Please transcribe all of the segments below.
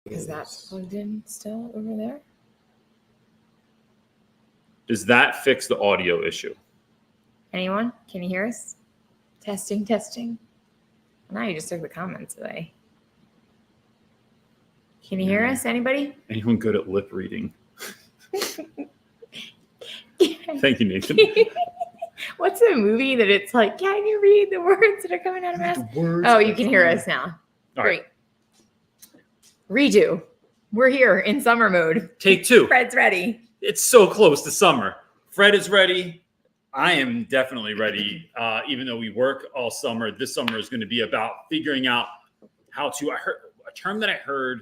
Because that's plugged in still over there. Does that fix the audio issue? Anyone? Can you hear us? Testing. Now you just took the comments away. Can you hear us? Anybody? Anyone good at lip reading? Thank you, Nathan. What's the movie that it's like, can you read the words that are coming out of my mouth? Oh, you can hear us now. All Great. Right. Redo. We're here in summer mode. Take 2. Fred's ready. It's so close to summer. Fred is ready. I am definitely ready. Even though we work all summer, this summer is going to be about figuring out how to. I heard a term that I heard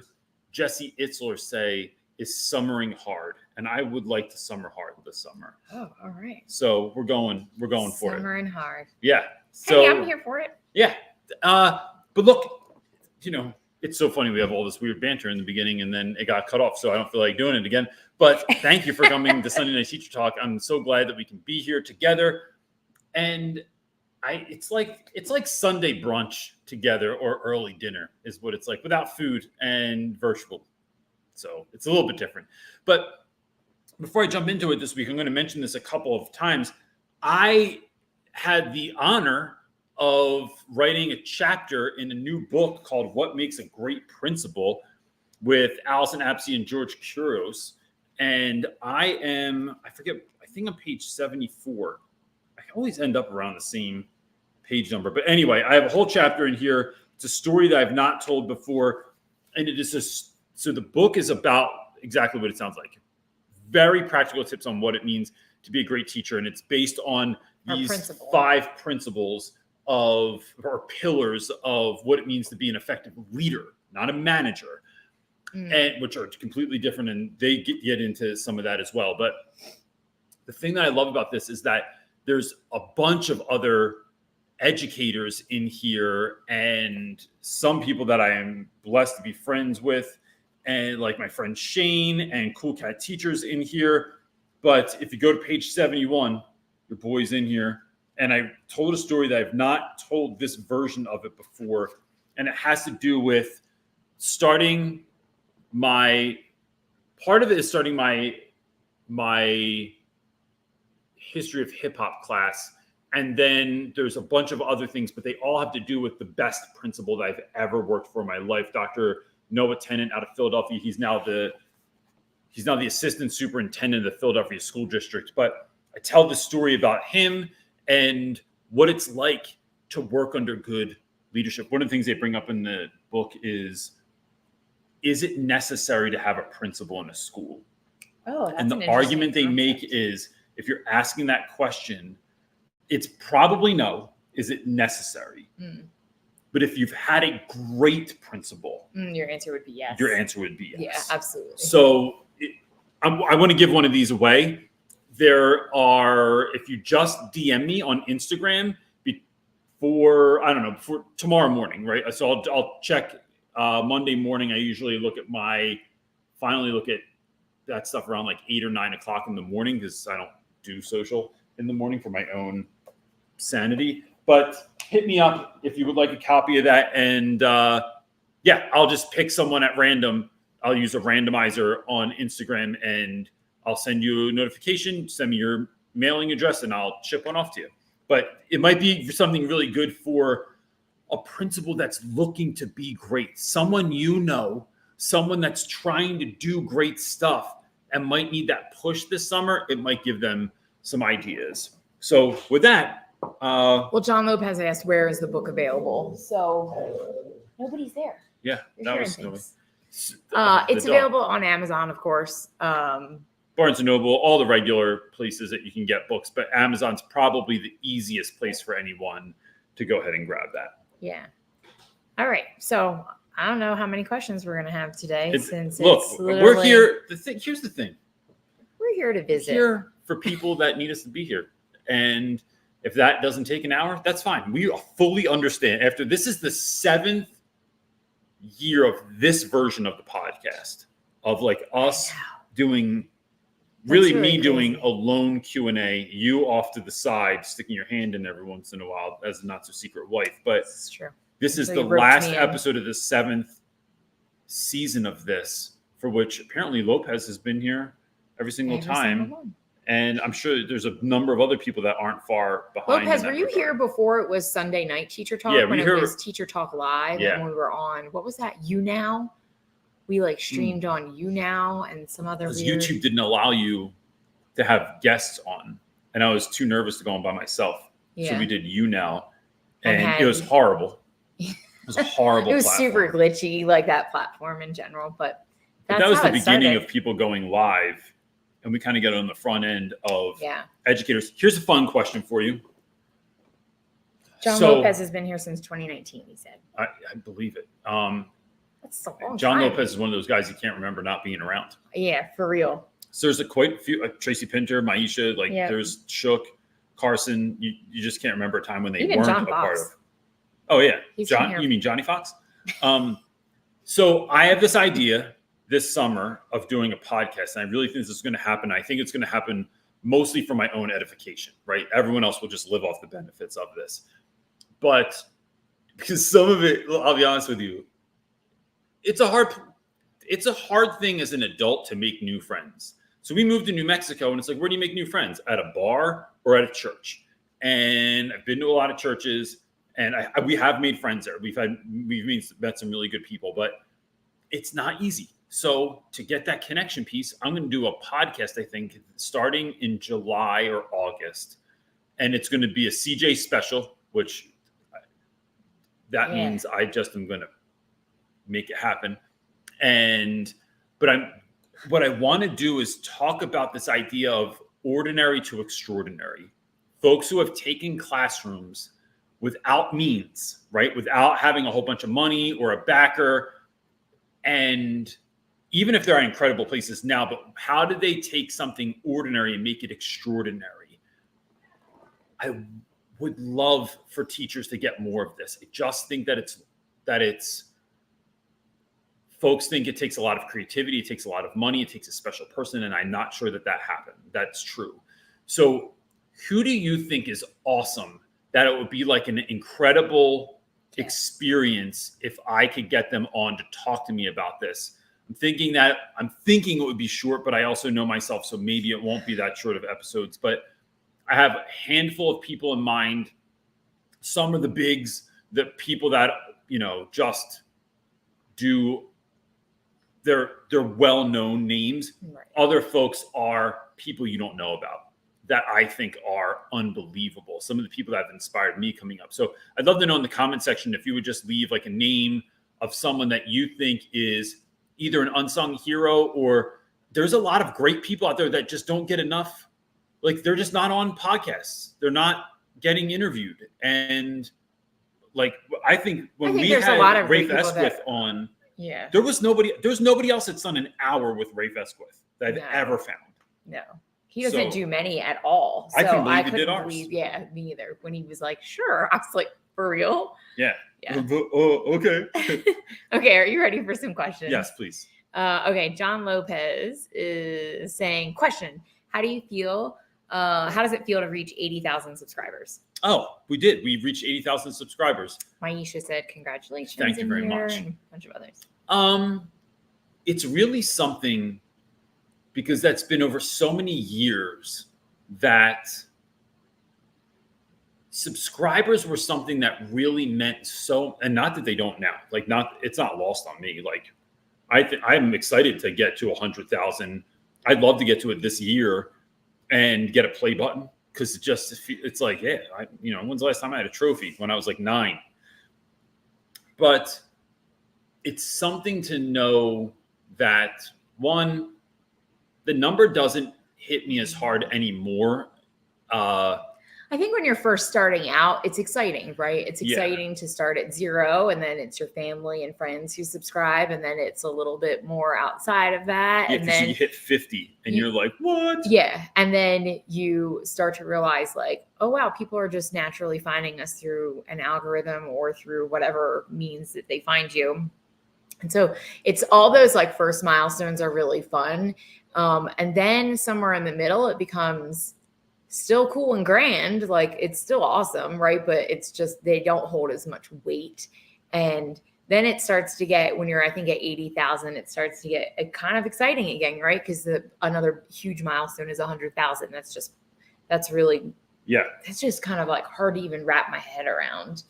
Jesse Itzler say is summering hard, and I would like to summer hard this summer. Oh, all right. So we're going for it. Summering hard. Yeah. So, hey, I'm here for it. Yeah. But look, it's so funny. We have all this weird banter in the beginning, and then it got cut off, so I don't feel like doing it again. But thank you for coming to Sunday Night Teacher Talk. I'm so glad that we can be here together. And it's like Sunday brunch together, or early dinner is what it's like, without food and virtual. So it's a little bit different. But before I jump into it this week, I'm going to mention this a couple of times. I had the honor of writing a chapter in a new book called What Makes a Great Principal with Allison Apsey and George Kuros. And I think on page 74. I always end up around the same page number. But anyway, I have a whole chapter in here. It's a story that I've not told before. And it is so the book is about exactly what it sounds like. Very practical tips on what it means to be a great teacher. And it's based on these 5 principles or pillars of what it means to be an effective leader, not a manager. And which are completely different, and they get into some of that as well. But the thing that I love about this is that there's a bunch of other educators in here, and some people that I am blessed to be friends with, and like my friend Shane, and Cool Cat Teachers in here. But if you go to page 71, your boy's in here, and I told a story that I've not told this version of it before, and it has to do with starting my history of hip hop class. And then there's a bunch of other things, but they all have to do with the best principal that I've ever worked for in my life. Dr. Noah Tennant out of Philadelphia. He's now the assistant superintendent of the Philadelphia School District. But I tell the story about him and what it's like to work under good leadership. One of the things they bring up in the book is it necessary to have a principal in a school? Oh, that's and the argument they make is, if you're asking that question, it's probably no. Is it necessary? But if you've had a great principal, your answer would be yes. Your answer would be yes. Yeah, absolutely. So I want to give one of these away. There are, if you just DM me on Instagram before tomorrow morning, right? So I'll check. Monday morning, I usually finally look at that stuff around like 8 or 9 o'clock in the morning, because I don't do social in the morning for my own sanity. But hit me up if you would like a copy of that. And I'll just pick someone at random. I'll use a randomizer on Instagram, and I'll send you a notification, send me your mailing address, and I'll ship one off to you. But it might be something really good for a principal that's looking to be great, someone someone that's trying to do great stuff and might need that push this summer. It might give them some ideas. So with that, well, John Lopez asked, where is the book available? So nobody's there. Yeah, that was nobody. It's available on Amazon, of course. Barnes & Noble, all the regular places that you can get books, but Amazon's probably the easiest place for anyone to go ahead and grab that. Yeah. All right. So I don't know how many questions we're going to have today. We're here. Here's the thing. We're here to visit. We're here for people that need us to be here. And if that doesn't take an hour, that's fine. We fully understand. After this is the 7th year of this version of the podcast, of like us doing really me crazy. Doing a lone Q&A, you off to the side, sticking your hand in every once in a while as a not so secret wife. But this is true. This is the last episode of the 7th season of this, for which apparently Lopez has been here every single time. And I'm sure there's a number of other people that aren't far behind. Lopez, were you here before it was Sunday night Teacher Talk? Yeah, when it was Teacher Talk Live, and when we were on, what was that? You Now? We like streamed on You Now and some other weird... YouTube didn't allow you to have guests on, and I was too nervous to go on by myself. Yeah. So we did You Now, and it was horrible. It was a horrible. It was platform. Super glitchy, like that platform in general. But that was the beginning of people going live, and we kind of get on the front end of educators. Here's a fun question for you. John Lopez has been here since 2019. He said. I believe it. That's a long John time. Lopez is one of those guys you can't remember not being around. Yeah, for real. So there's quite a few, Tracy Pinter, Maisha, there's Shook, Carson. You just can't remember a time when they Even weren't John a Fox. part of. Oh yeah, He's John. You mean Johnny Fox? So I have this idea this summer of doing a podcast, and I really think this is going to happen. I think it's going to happen mostly for my own edification, right? Everyone else will just live off the benefits of this, but because some of it, I'll be honest with you, it's a hard thing as an adult to make new friends. So we moved to New Mexico, and it's like, where do you make new friends? At a bar or at a church? And I've been to a lot of churches, and we have made friends there. We've met some really good people, but it's not easy. So to get that connection piece, I'm going to do a podcast, I think, starting in July or August. And it's going to be a CJ special, which that means I just am going to make it happen. But what I want to do is talk about this idea of ordinary to extraordinary. Folks who have taken classrooms without means, right? Without having a whole bunch of money or a backer. And even if they're in incredible places now, but how do they take something ordinary and make it extraordinary? I would love for teachers to get more of this. I just think that it's folks think it takes a lot of creativity, it takes a lot of money, it takes a special person, and I'm not sure that happened. That's true. So who do you think is awesome that it would be like an incredible experience if I could get them on to talk to me about this? I'm thinking it would be short, but I also know myself, so maybe it won't be that short of episodes. But I have a handful of people in mind. Some are the bigs, the people that, just do, they're well-known names. Right. Other folks are people you don't know about that I think are unbelievable. Some of the people that have inspired me coming up. So I'd love to know in the comment section if you would just leave like a name of someone that you think is either an unsung hero, or there's a lot of great people out there that just don't get enough. Like they're just not on podcasts. They're not getting interviewed. And like, I think we had a lot of Rafe Esquith on, there's nobody else that's done an hour with Rafe Esquith that I've ever found. No. He doesn't do many at all. So I couldn't believe ours. Me either. When he was like, sure. I was like, for real? Yeah. Oh, okay. Okay. Are you ready for some questions? Yes, please. Okay. John Lopez is saying, question, how do you feel? How does it feel to reach 80,000 subscribers? Oh, we did. We reached 80,000 subscribers. Maisha said, congratulations. Thank you very much. And a bunch of others. It's really something, because that's been over so many years that subscribers were something that really meant so, and not that they don't now, it's not lost on me. Like I'm excited to get to 100,000. I'd love to get to it this year and get a play button. Cause it's like, when's the last time I had a trophy? When I was like 9, but it's something to know that one, the number doesn't hit me as hard anymore. I think when you're first starting out, it's exciting, right? It's exciting to start at 0, and then it's your family and friends who subscribe, and then it's a little bit more outside of that. Yeah, and then you hit 50 and you're like, what? Yeah. And then you start to realize like, oh, wow, people are just naturally finding us through an algorithm or through whatever means that they find you. And so it's all those like first milestones are really fun. And then somewhere in the middle, it becomes still cool and grand. Like it's still awesome, right? But it's just, they don't hold as much weight. And Then it starts to get, when you're, I think, at 80,000, it starts to get kind of exciting again, right? Because another huge milestone is 100,000. That's really, it's just kind of like hard to even wrap my head around.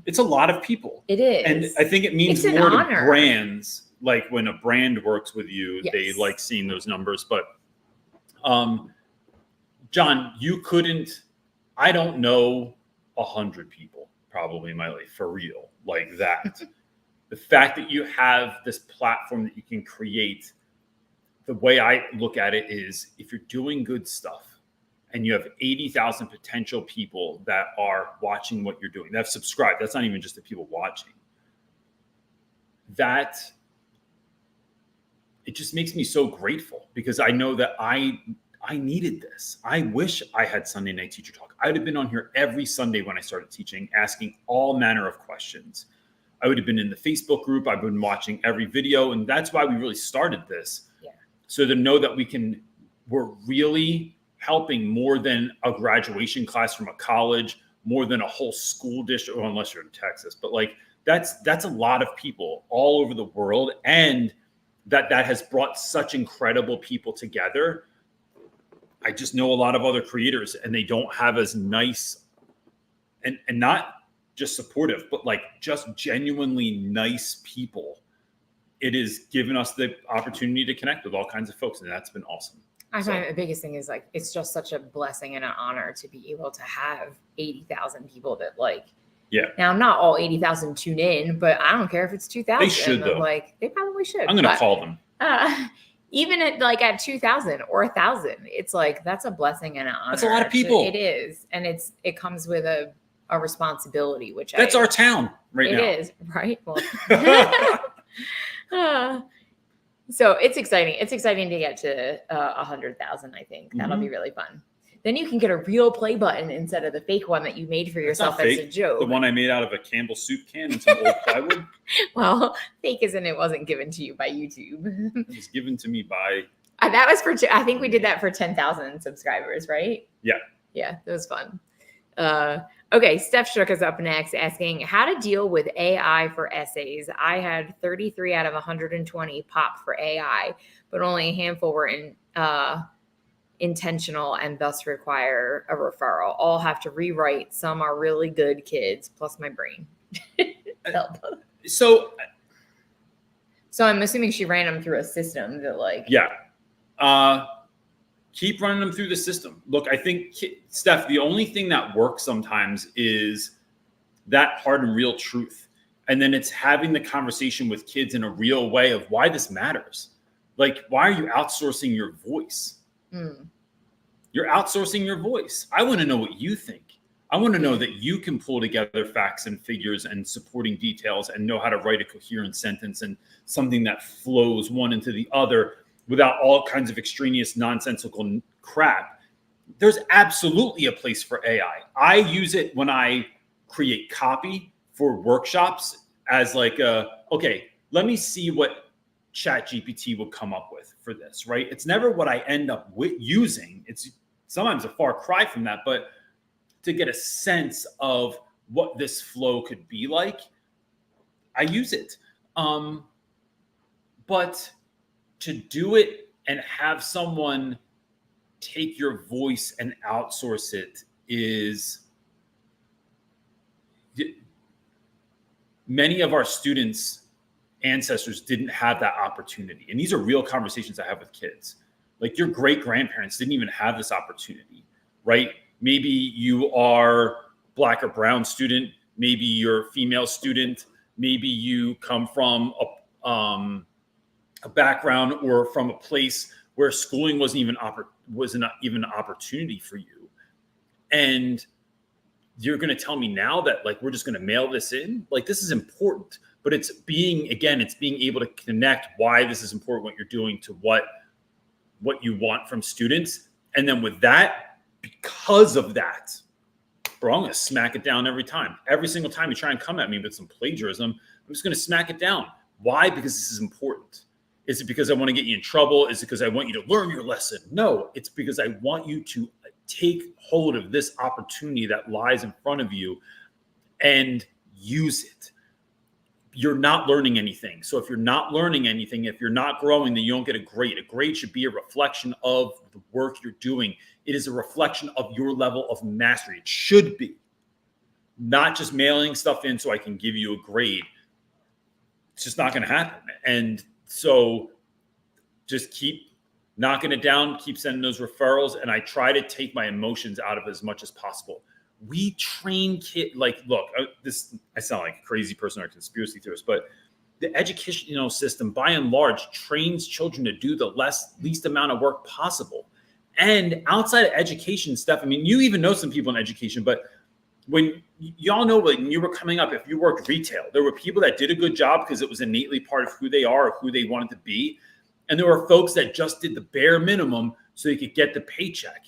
It's a lot of people. It is. And I think it means more to brands. Like when a brand works with you, they like seeing those numbers. But John, I don't know 100 people probably in my life for real like that. The fact that you have this platform that you can create, the way I look at it is, if you're doing good stuff and you have 80,000 potential people that are watching what you're doing, that have subscribed, that's not even just the people watching, that it just makes me so grateful, because I know that I needed this. I wish I had Sunday Night Teacher Talk. I would have been on here every Sunday when I started teaching, asking all manner of questions. I would have been in the Facebook group. I've been watching every video. And that's why we really started this. Yeah. So to know that we're really helping more than a graduation class from a college, more than a whole school district, or unless you're in Texas, but like that's a lot of people all over the world. And that has brought such incredible people together. I just know a lot of other creators, and they don't have as nice and not just supportive, but like just genuinely nice people. It has given us the opportunity to connect with all kinds of folks, and that's been awesome. I find the biggest thing is like, it's just such a blessing and an honor to be able to have 80,000 people that like, now not all 80,000 tune in, but I don't care if it's 2,000. They should though. Like they probably should. I'm going to call them. Even at 2,000 or 1,000, it's like, that's a blessing and an honor. That's a lot of people. It is. And it comes with a responsibility, which that's our town right now. It is, right? Well, so it's exciting. It's exciting to get to 100,000. I think that'll be really fun. Then you can get a real play button instead of the fake one that you made for yourself as a joke. The one I made out of a Campbell soup can and some old plywood. Well, fake as in it wasn't given to you by YouTube. It was given to me by. That was I think we did that for 10,000 subscribers, right? Yeah. Yeah, that was fun. Okay, Steph Shook is up next, asking how to deal with AI for essays. I had 33 out of 120 pop for AI, but only a handful were intentional and thus require a referral. All have to rewrite. Some are really good kids, plus my brain. So I'm assuming she ran them through a system that like. Yeah. Keep running them through the system. Look, I think, Steph, the only thing that works sometimes is that hard and real truth. And then it's having the conversation with kids in a real way of why this matters. Like, why are you outsourcing your voice? You're outsourcing your voice. I want to know what you think. I want to know that you can pull together facts and figures and supporting details and know how to write a coherent sentence and something that flows one into the other without all kinds of extraneous nonsensical crap. There's absolutely a place for AI. I use it when I create copy for workshops as like okay, let me see what ChatGPT will come up with for this, right? It's never what I end up using. It's sometimes a far cry from that, but to get a sense of what this flow could be like, I use it. But to do it and have someone take your voice and outsource it is, many of our students' ancestors didn't have that opportunity. And these are real conversations I have with kids. Like, your great grandparents didn't even have this opportunity, right? Maybe you are Black or brown student. Maybe you're a female student. Maybe you come from a background or from a place where schooling wasn't even an opportunity for you. And you're going to tell me now that like, we're just going to mail this in? Like, this is important, but it's being able to connect why this is important, what you're doing, to what you want from students. And then with that, because of that, bro, I'm going to smack it down every time. Every single time you try and come at me with some plagiarism, I'm just going to smack it down. Why? Because this is important. Is it because I want to get you in trouble? Is it because I want you to learn your lesson? No, it's because I want you to take hold of this opportunity that lies in front of you and use it. you're not learning anything. So if you're not learning anything, if you're not growing, then you don't get a grade. A grade should be a reflection of the work you're doing. It is a reflection of your level of mastery. It should be. Not just mailing stuff in so I can give you a grade. It's just not going to happen. And so just keep knocking it down, keep sending those referrals. And I try to take my emotions out of it as much as possible. We train kids, like, look, I sound like a crazy person or a conspiracy theorist, but the educational system, by and large, trains children to do the least amount of work possible. And outside of education stuff, I mean, you even know some people in education, but when y'all know, when you were coming up, if you worked retail, there were people that did a good job because it was innately part of who they are or who they wanted to be. And there were folks that just did the bare minimum so they could get the paycheck.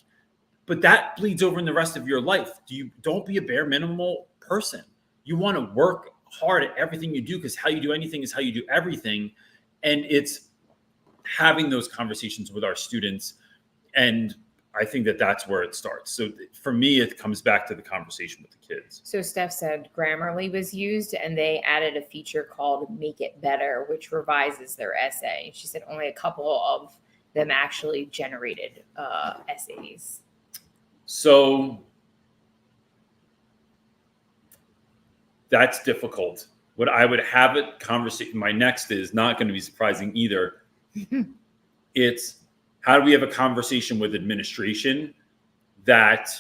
But that bleeds over in the rest of your life. Don't be a bare minimal person. You want to work hard at everything you do, because how you do anything is how you do everything. And it's having those conversations with our students. And I think that that's where it starts. So for me, it comes back to the conversation with the kids. So Steph said Grammarly was used, and they added a feature called Make It Better, which revises their essay. She said only a couple of them actually generated essays. So that's difficult. What I would have it conversation, my next is not going to be surprising either. It's how do we have a conversation with administration that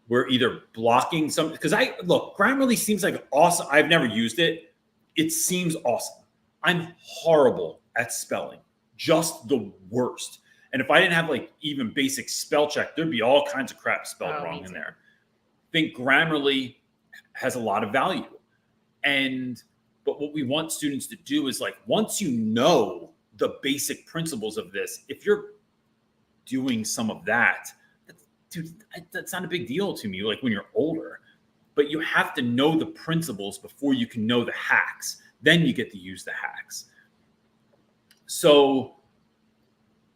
we're either blocking some, because Grammarly seems like awesome. I've never used it. It seems awesome. I'm horrible at spelling, just the worst. And if I didn't have like even basic spell check, there'd be all kinds of crap spelled wrong in there. I think Grammarly has a lot of value. But what we want students to do is, like, once you know the basic principles of this, if you're doing some of that, that's not a big deal to me, like when you're older. But you have to know the principles before you can know the hacks. Then you get to use the hacks. So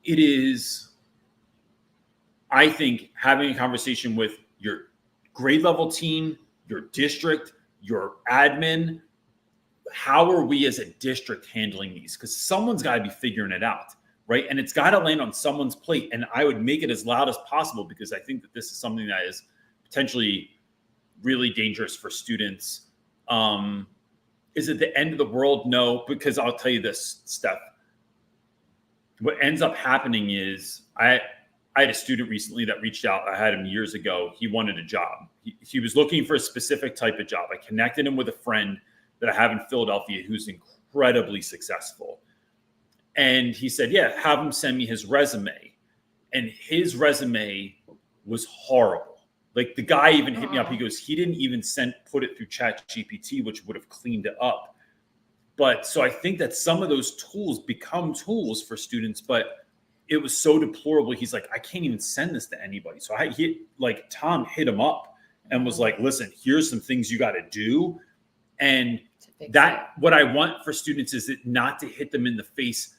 it is, I think, having a conversation with your grade level team, your district, your admin. How are we as a district handling these? Because someone's got to be figuring it out, right? And it's got to land on someone's plate. And I would make it as loud as possible, because I think that this is something that is potentially really dangerous for students. Is it the end of the world? No, because I'll tell you this, Steph. What ends up happening is I had a student recently that reached out. I had him years ago. He wanted a job. He was looking for a specific type of job. I connected him with a friend that I have in Philadelphia who's incredibly successful. And he said, yeah, have him send me his resume. And his resume was horrible. Like, the guy even hit me up. He goes, he didn't even put it through ChatGPT, which would have cleaned it up. But so I think that some of those tools become tools for students, but it was so deplorable. He's like, I can't even send this to anybody. So Tom hit him up and was like, listen, here's some things you got to do. And what I want for students is not to hit them in the face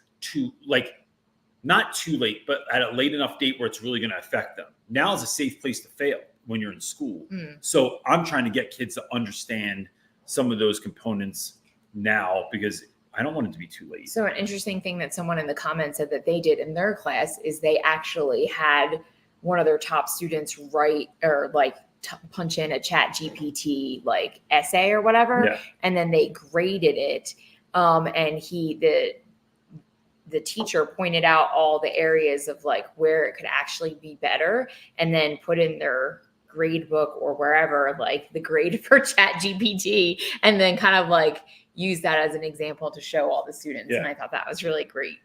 not too late, but at a late enough date where it's really going to affect them. Now is a safe place to fail when you're in school. So I'm trying to get kids to understand some of those components now, because I don't want it to be too late. So an interesting thing that someone in the comments said that they did in their class is they actually had one of their top students write or punch in a ChatGPT essay or whatever, and then they graded it. And the teacher pointed out all the areas of where it could actually be better, and then put in their grade book or wherever the grade for ChatGPT, and then kind of use that as an example to show all the students. And I thought that was really great,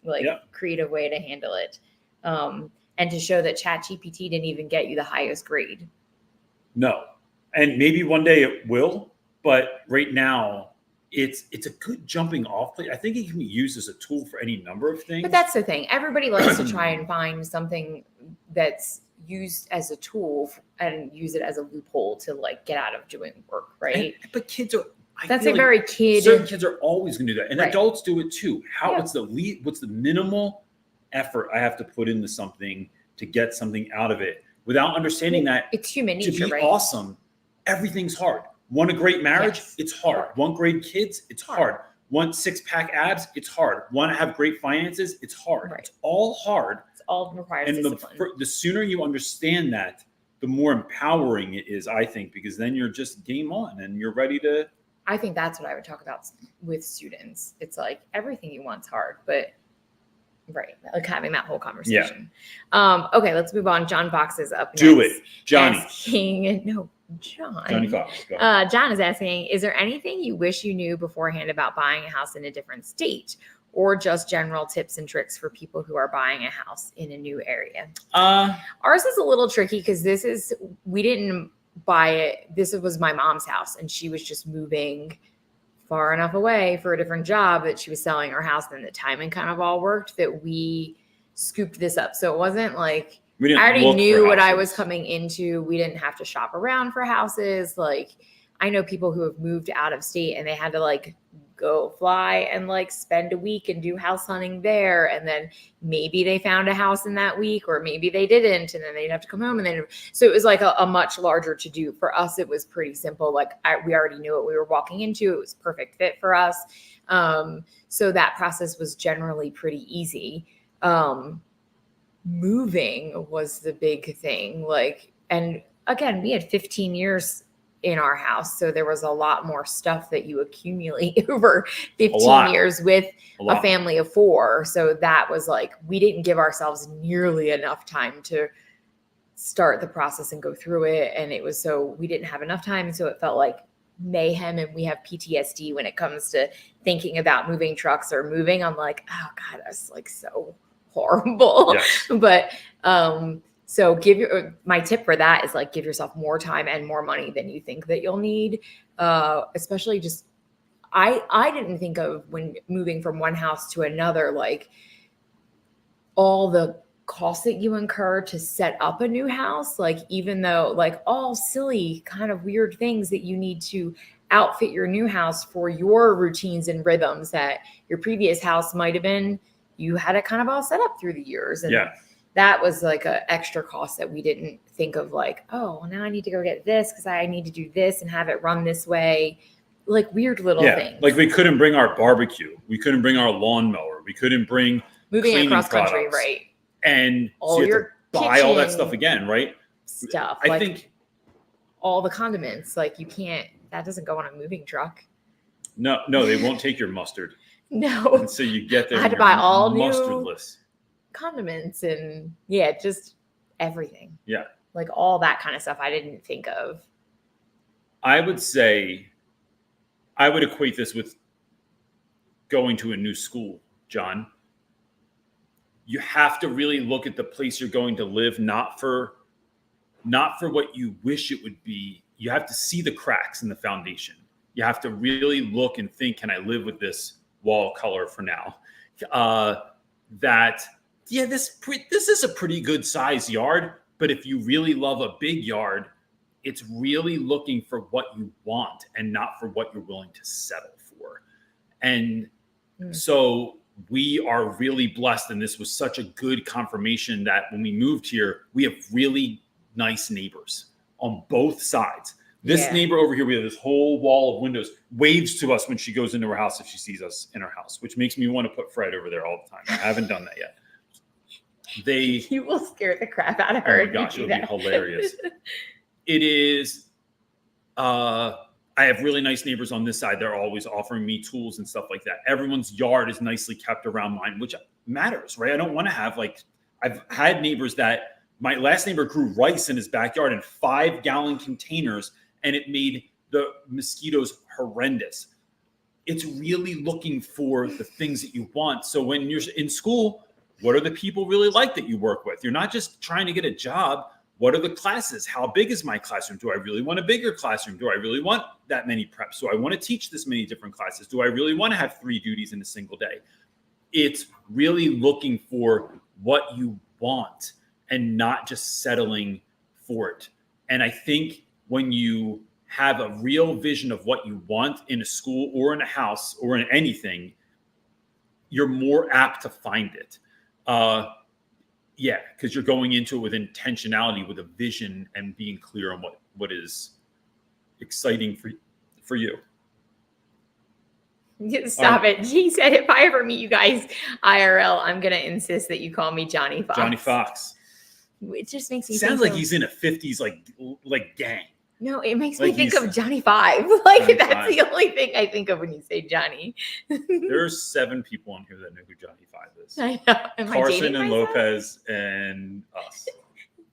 creative way to handle it. And to show that ChatGPT didn't even get you the highest grade. No. And maybe one day it will, but right now it's a good jumping off place. I think it can be used as a tool for any number of things. But that's the thing. Everybody likes to try and find something that's used as a tool and use it as a loophole to get out of doing work, right? But kids are, that's a very kid. Certain kids are always going to do that, and adults do it too. What's the minimal effort I have to put into something to get something out of it without understanding that it's human nature, to be right? awesome, everything's hard. Want a great marriage? It's hard. Want great kids? It's hard. Want 6-pack abs? It's hard. Want to have great finances? It's hard. Right. It's all hard. It's all requires And discipline. the sooner you understand that, the more empowering it is, I think, because then you're just game on and you're ready to. I think that's what I would talk about with students. It's like everything you want's hard, but right, like having that whole conversation. Okay, let's move on. John Fox is up next. Do it, Johnny. Johnny Fox. John is asking, is there anything you wish you knew beforehand about buying a house in a different state, or just general tips and tricks for people who are buying a house in a new area? Ours is a little tricky because we didn't buy it. This was my mom's house, and she was just moving far enough away for a different job that she was selling her house. And the timing kind of all worked that we scooped this up. So it wasn't like I already knew what I was coming into. We didn't have to shop around for houses. Like, I know people who have moved out of state and they had to like go fly and like spend a week and do house hunting there. And then maybe they found a house in that week, or maybe they didn't. And then they'd have to come home. And then, so it was like a much larger to do. For us, it was pretty simple. Like we already knew what we were walking into. It was a perfect fit for us. So that process was generally pretty easy. Moving was the big thing. Like, and again, we had 15 years in our house. So there was a lot more stuff that you accumulate over 15 years with a family of 4. So that was like, we didn't give ourselves nearly enough time to start the process and go through it. And it was, so we didn't have enough time. So it felt like mayhem, and we have PTSD when it comes to thinking about moving trucks or moving. I'm like, oh God, that's like so horrible. Yes. But, so my tip for that is like, give yourself more time and more money than you think that you'll need. Especially just, I didn't think of when moving from one house to another, like all the costs that you incur to set up a new house. Like, even though like all silly kind of weird things that you need to outfit your new house for your routines and rhythms that your previous house might've been, you had it kind of all set up through the years. And that was like an extra cost that we didn't think of, like, oh, now I need to go get this because I need to do this and have it run this way. Like weird little things. Like we couldn't bring our barbecue. We couldn't bring our lawnmower. We couldn't bring moving across products. Country, right? And all so you your have to buy all that stuff again, right? Stuff. I think all the condiments, like that doesn't go on a moving truck. No, they won't take your mustard. No. And so you get there. I had to buy all mustardless condiments and just everything. Yeah. Like all that kind of stuff I didn't think of. I would say I would equate this with going to a new school, John. You have to really look at the place you're going to live, not for what you wish it would be. You have to see the cracks in the foundation. You have to really look and think, can I live with this wall color for now? This is a pretty good size yard, but if you really love a big yard, it's really looking for what you want and not for what you're willing to settle for. And so we are really blessed, and this was such a good confirmation that when we moved here, we have really nice neighbors on both sides. This neighbor over here, we have this whole wall of windows, waves to us when she goes into her house if she sees us in her house, which makes me want to put Fred over there all the time. I haven't done that yet. You will scare the crap out of her. Oh my gosh, it'll be hilarious. It is. I have really nice neighbors on this side. They're always offering me tools and stuff like that. Everyone's yard is nicely kept around mine, which matters, right? I don't want to have I've had neighbors that my last neighbor grew rice in his backyard in 5-gallon containers, and it made the mosquitoes horrendous. It's really looking for the things that you want. So when you're in school, what are the people really like that you work with? You're not just trying to get a job. What are the classes? How big is my classroom? Do I really want a bigger classroom? Do I really want that many preps? Do I want to teach this many different classes? Do I really want to have 3 duties in a single day? It's really looking for what you want and not just settling for it. And I think when you have a real vision of what you want in a school or in a house or in anything, you're more apt to find it. Because you're going into it with intentionality, with a vision, and being clear on what is exciting for you. Stop it. He said, if I ever meet you guys IRL, I'm going to insist that you call me Johnny Fox. Johnny Fox. It just makes me sounds like he's in a 50s like gang. No, it makes Like me think of Johnny Five. Like Johnny that's Five. the only thing I think of when you say Johnny. There's 7 people on here that know who Johnny Five is. I know. Am I Carson dating and myself? Lopez and us.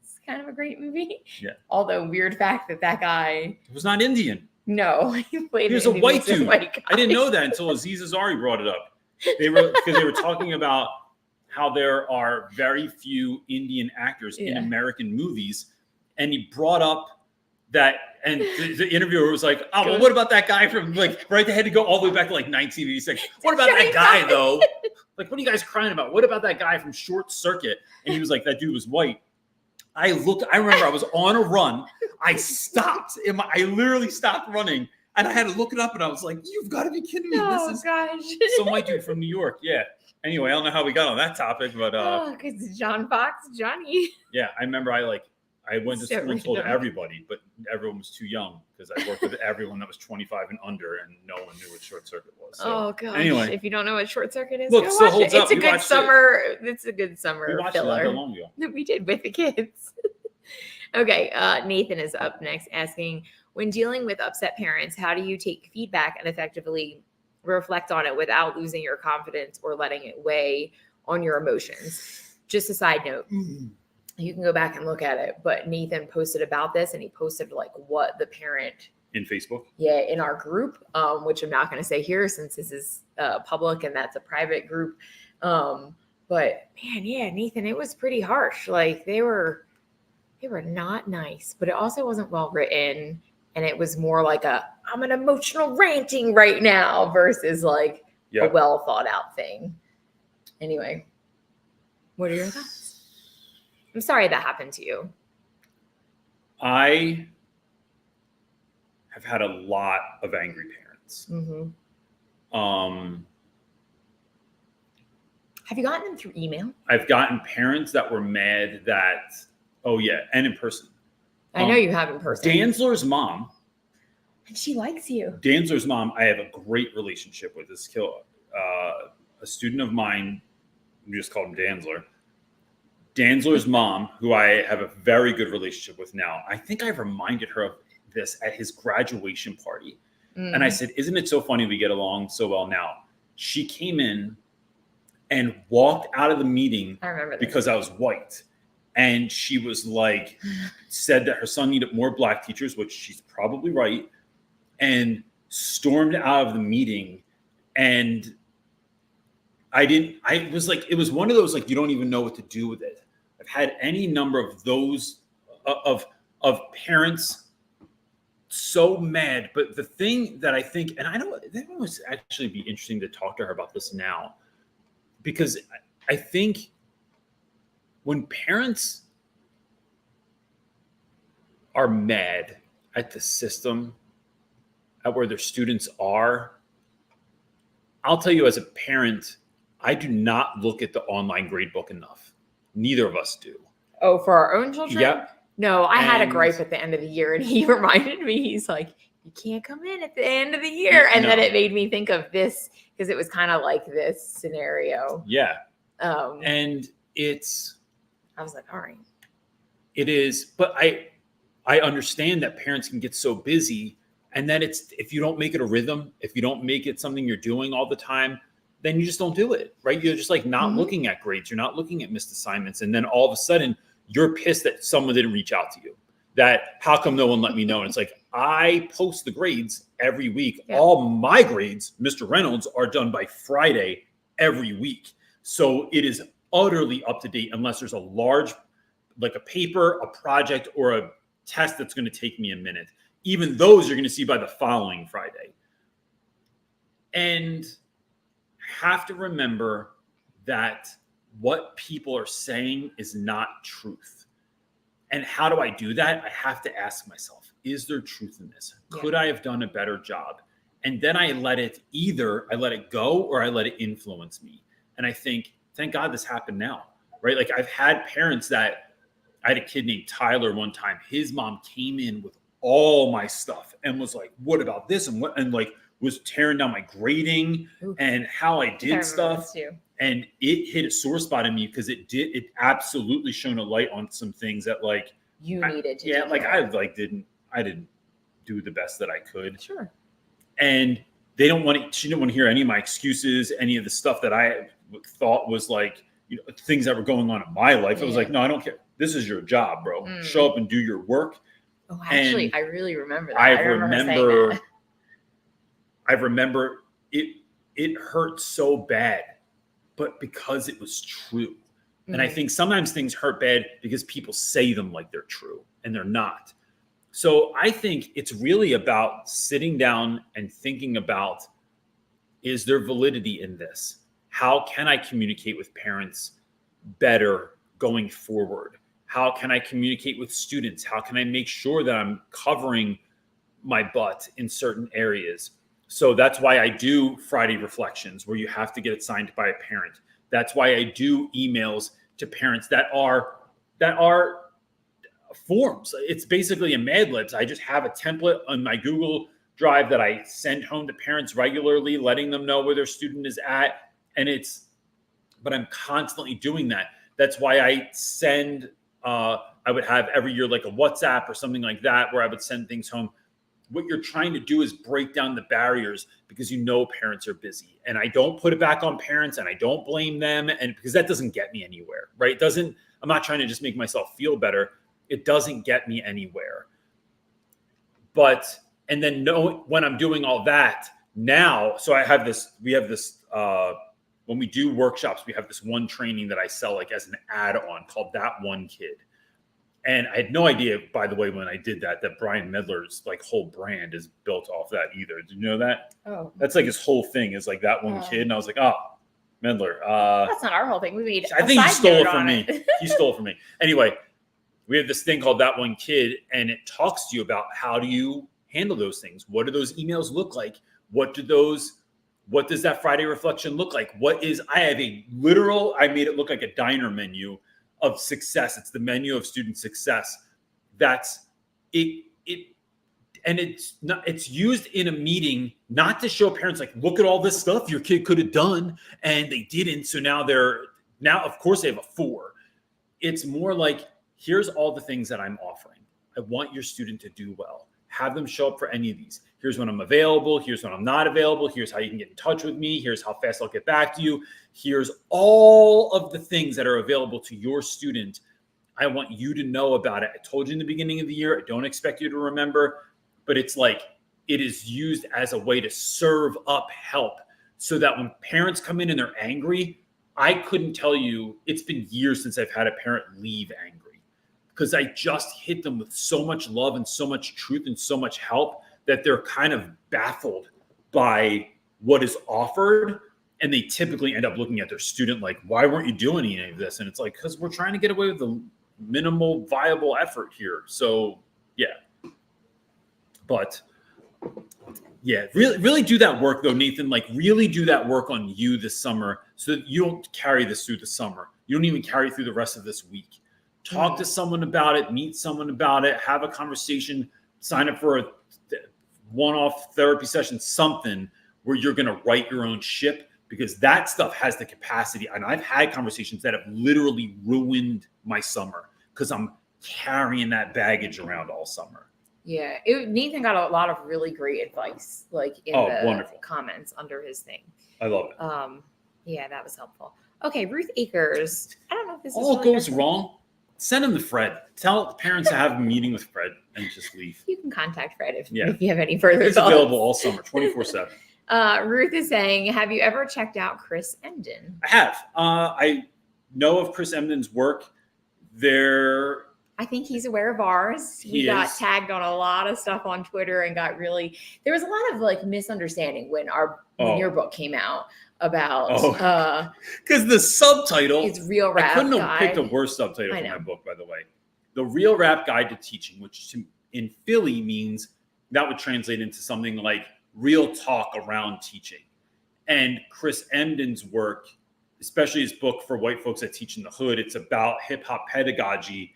It's kind of a great movie. Yeah. Although weird fact that guy. He was not Indian. No, he played. He was a white dude. I didn't know that until Aziz Ansari brought it up. Because they were talking about how there are very few Indian actors in American movies, and he brought up that, and the interviewer was like, "Oh, well, what about that guy from like right?" They had to go all the way back to like 1986. What about that guy though? Like, what are you guys crying about? What about that guy from Short Circuit? And he was like, "That dude was white." I remember I was on a run. I stopped. I literally stopped running, and I had to look it up, and I was like, "You've got to be kidding me!" Oh This is gosh, some white dude from New York. Yeah. Anyway, I don't know how we got on that topic, but because John Fox, Johnny. yeah, I remember I went to So school and told random. everybody, but everyone was too young because I worked with everyone that was 25 and under, and no one knew what Short Circuit was. So, Oh gosh! anyway. If you don't know what Short Circuit is, Look, go still watch holds it. up. It's a We good watched it. summer. It's a good summer we watched it not filler. that long ago. We did with the kids. Okay, Nathan is up next asking, when dealing with upset parents, how do you take feedback and effectively reflect on it without losing your confidence or letting it weigh on your emotions? Just a side note, you can go back and look at it, but Nathan posted about this, and he posted like what the parent In Facebook? in our group, which I'm not going to say here since this is public and that's a private group. But man, yeah, Nathan, it was pretty harsh. Like they were not nice, but it also wasn't well written. And it was more like I'm an emotional ranting right now versus like a well thought out thing. Anyway, what are your thoughts? I'm sorry that happened to you. I have had a lot of angry parents. Mm-hmm. Have you gotten them through email? I've gotten parents that were mad that, and in person. I know you have in person. Danzler's mom. And she likes you. Danzler's mom, I have a great relationship with. This a student of mine, we just called him Danzler. Danzler's mom, who I have a very good relationship with now, I think I reminded her of this at his graduation party. And I said, isn't it so funny we get along so well now? She came in and walked out of the meeting I remember because I was white. And she was like, said that her son needed more black teachers, which she's probably right, and stormed out of the meeting. And it was one of those, like, you don't even know what to do with it. I've had any number of those of parents so mad. But the thing that I think, and I know that would actually be interesting to talk to her about this now, because I think when parents are mad at the system, at where their students are, I'll tell you as a parent, I do not look at the online grade book enough. Neither of us do. Oh, for our own children? Yep. No, I had a gripe at the end of the year, and he reminded me, he's like, you can't come in at the end of the year. And then it made me think of this, because it was kind of like this scenario. Yeah. And I was like, all right. It is, but I understand that parents can get so busy, and then if you don't make it a rhythm, if you don't make it something you're doing all the time, then you just don't do it, right? You're just like not looking at grades. You're not looking at missed assignments. And then all of a sudden you're pissed that someone didn't reach out to you. That how come no one let me know? And it's like, I post the grades every week. Yeah. All my grades, Mr. Reynolds, are done by Friday every week. So it is utterly up to date unless there's a large, like a paper, a project, or a test that's going to take me a minute. Even those you're going to see by the following Friday. And have to remember that what people are saying is not truth. And how do I do that? I have to ask myself, is there truth in this? Yeah. Could I have done a better job? And then I let it go or I let it influence me. And I think, thank God this happened now, right? Like I've had parents that, I had a kid named Tyler one time. His mom came in with all my stuff and was like, what about this? And like was tearing down my grading and how I did stuff. And it hit a sore spot in me because it absolutely shone a light on some things that like you needed to. Yeah, like I didn't do the best that I could. Sure. And she didn't want to hear any of my excuses, any of the stuff that I thought was like, things that were going on in my life. It was like, no, I don't care. This is your job, bro. Show up and do your work. Oh, actually, I really remember that. I remember it hurt so bad, but because it was true. And I think sometimes things hurt bad because people say them like they're true and they're not. So I think it's really about sitting down and thinking about, is there validity in this? How can I communicate with parents better going forward? How can I communicate with students? How can I make sure that I'm covering my butt in certain areas? So that's why I do Friday reflections where you have to get it signed by a parent. That's why I do emails to parents that are forms. It's basically a Mad Libs. I just have a template on my Google Drive that I send home to parents regularly, letting them know where their student is at. But I'm constantly doing that. That's why I send, I would have every year like a WhatsApp or something like that where I would send things home. What you're trying to do is break down the barriers because parents are busy. And I don't put it back on parents and I don't blame them. And because that doesn't get me anywhere, right? I'm not trying to just make myself feel better. It doesn't get me anywhere. And then when I'm doing all that now, so we have this, when we do workshops, we have this one training that I sell like as an add-on called That One Kid. And I had no idea, by the way, when I did that Brian Medler's like whole brand is built off that either. Did you know that? Oh, that's like his whole thing is like That One Kid. And I was like, oh, Medler. That's not our whole thing. We made I think he stole it from me. He stole it from me. Anyway, we have this thing called That One Kid, and it talks to you about how do you handle those things? What do those emails look like? What does that Friday reflection look like? I made it look like a diner menu of success. It's the menu of student success. That's it. And it's used in a meeting, not to show parents like, look at all this stuff your kid could have done and they didn't. So now of course they have a 4. It's more like, here's all the things that I'm offering. I want your student to do well. Have them show up for any of these. Here's when I'm available. Here's when I'm not available. Here's how you can get in touch with me. Here's how fast I'll get back to you. Here's all of the things that are available to your student. I want you to know about it. I told you in the beginning of the year, I don't expect you to remember, but it's like it is used as a way to serve up help so that when parents come in and they're angry, I couldn't tell you, it's been years since I've had a parent leave angry because I just hit them with so much love and so much truth and so much help that they're kind of baffled by what is offered. And they typically end up looking at their student like, why weren't you doing any of this? And it's like, because we're trying to get away with the minimal viable effort here. So, yeah. But, yeah, really do that work, though, Nathan. Like, really do that work on you this summer so that you don't carry this through the summer. You don't even carry it through the rest of this week. Talk to someone about it, meet someone about it, have a conversation, sign up for a one-off therapy session, something where you're going to write your own ship, because that stuff has the capacity. And I've had conversations that have literally ruined my summer because I'm carrying that baggage around all summer. Yeah. Nathan got a lot of really great advice, like in the comments under his thing. I love it. Yeah, that was helpful. Okay. Ruth Akers. I don't know if this all really goes wrong. Send him to Fred. Tell parents to have a meeting with Fred and just leave. You can contact Fred if you have any further thoughts. It's available all summer, 24/7. Ruth is saying, have you ever checked out Chris Emden? I have. I know of Chris Emden's work. I think he's aware of ours. We got tagged on a lot of stuff on Twitter and there was a lot of like misunderstanding when your book came out about because the subtitle is Real Rap I couldn't Guide. have picked a worse subtitle for my book, by the way. The Real Rap Guide to Teaching, which in Philly means that would translate into something like real talk around teaching. And Chris Emden's work, especially his book for white folks that teach in the hood, it's about hip hop pedagogy.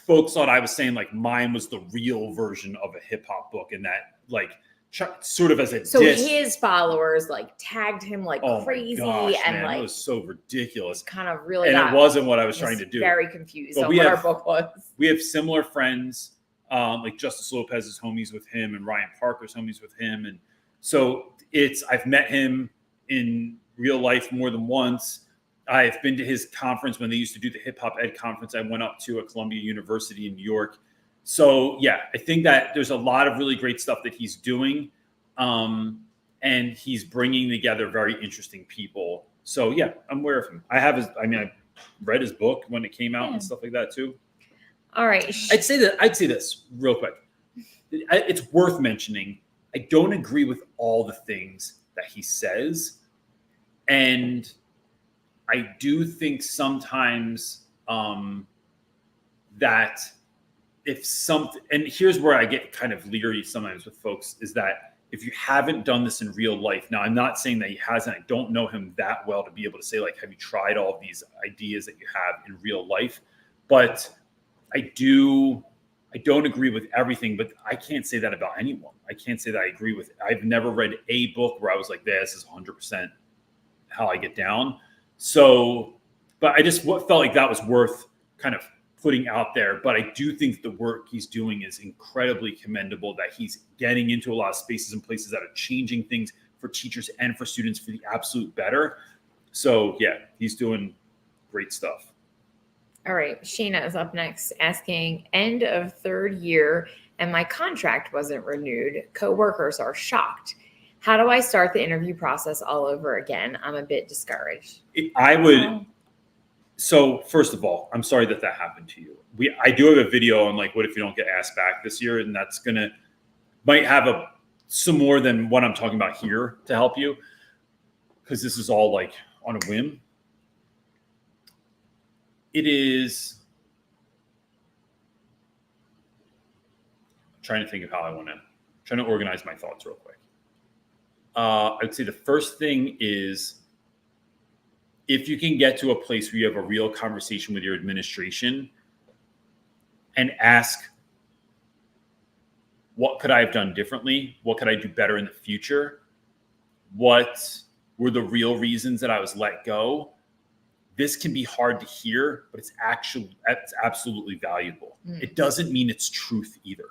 Folks thought I was saying like mine was the real version of a hip hop book, and that like sort of as a So diss. his followers like tagged him like Oh crazy, my gosh, and man, like it was so ridiculous. kind of really And got, it wasn't what I was trying to do. Very confused But on what our book was. We have similar friends, like Justice Lopez is homies with him, and Ryan Parker's homies with him, and so I've met him in real life more than once. I've been to his conference when they used to do the Hip Hop Ed conference. I went up to at Columbia University in New York. So yeah, I think that there's a lot of really great stuff that he's doing. And he's bringing together very interesting people. So yeah, I'm aware of him. I read his book when it came out and stuff like that too. All right. I'd say this real quick. It's worth mentioning. I don't agree with all the things that he says. And I do think sometimes that if something, and here's where I get kind of leery sometimes with folks, is that if you haven't done this in real life, now I'm not saying that he hasn't, I don't know him that well to be able to say, like, have you tried all of these ideas that you have in real life? But I don't agree with everything, but I can't say that about anyone. I can't say that I agree with it. I've never read a book where I was like, this is 100% how I get down. So, but I just felt like that was worth kind of putting out there. But I do think the work he's doing is incredibly commendable, that he's getting into a lot of spaces and places that are changing things for teachers and for students for the absolute better. So yeah, he's doing great stuff. All right. Sheena is up next asking, end of third year and my contract wasn't renewed. Coworkers are shocked. How do I start the interview process all over again? I'm a bit discouraged. So first of all, I'm sorry that happened to you. I do have a video on like, what if you don't get asked back this year? And that's might have some more than what I'm talking about here to help you, because this is all like on a whim. I'm trying to think of how trying to organize my thoughts real quick. I would say the first thing is, if you can get to a place where you have a real conversation with your administration and ask, what could I have done differently? What could I do better in the future? What were the real reasons that I was let go? This can be hard to hear, but it's absolutely valuable. It doesn't mean it's truth either.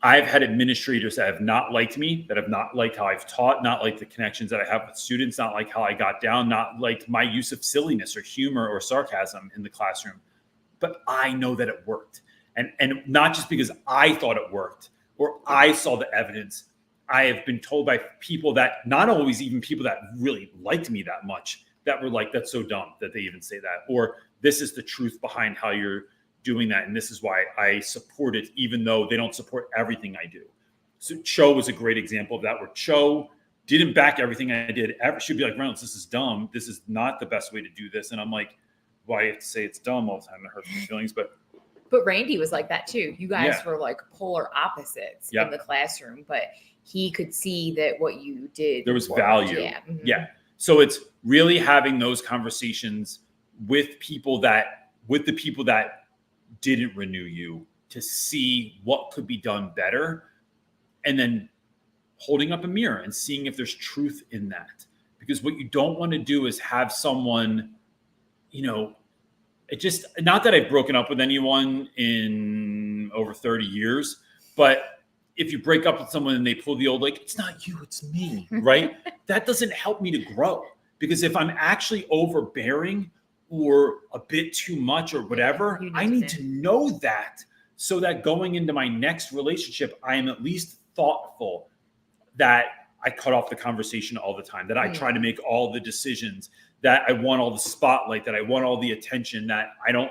I've had administrators that have not liked me, that have not liked how I've taught, not liked the connections that I have with students, not like how I got down, not like my use of silliness or humor or sarcasm in the classroom. But I know that it worked. And not just because I thought it worked or I saw the evidence. I have been told by people that, not always even people that really liked me that much, that were like, that's so dumb that they even say that. Or this is the truth behind how you're doing that, and this is why I support it, even though they don't support everything I do. So Cho was a great example of that, where Cho didn't back everything I did. She'd be like, Reynolds, this is dumb. This is not the best way to do this. And I'm like, why you have to say it's dumb all the time? It hurts my feelings. But Randy was like that too. You guys were like polar opposites in the classroom, but he could see that what you did, there was value. Yeah. Mm-hmm. Yeah. So it's really having those conversations with the people that didn't renew you, to see what could be done better, and then holding up a mirror and seeing if there's truth in that. Because what you don't want to do is have someone, it just, not that I've broken up with anyone in over 30 years, but if you break up with someone and they pull the old, like, it's not you, it's me, right? That doesn't help me to grow. Because if I'm actually overbearing or a bit too much or whatever, I need to know that, so that going into my next relationship, I am at least thoughtful, that I cut off the conversation all the time, that I try to make all the decisions, that I want all the spotlight, that I want all the attention, that I don't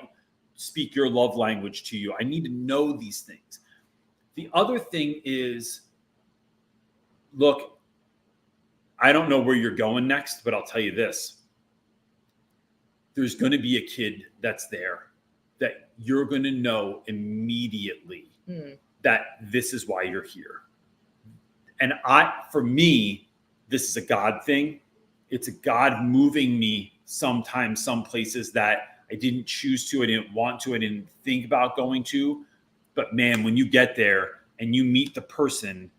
speak your love language to you. I need to know these things. The other thing is, look, I don't know where you're going next, but I'll tell you this. There's going to be a kid that's there that you're going to know immediately that this is why you're here. And for me, this is a God thing. It's a God moving me sometimes, some places that I didn't choose to, I didn't want to, I didn't think about going to. But man, when you get there and you meet the person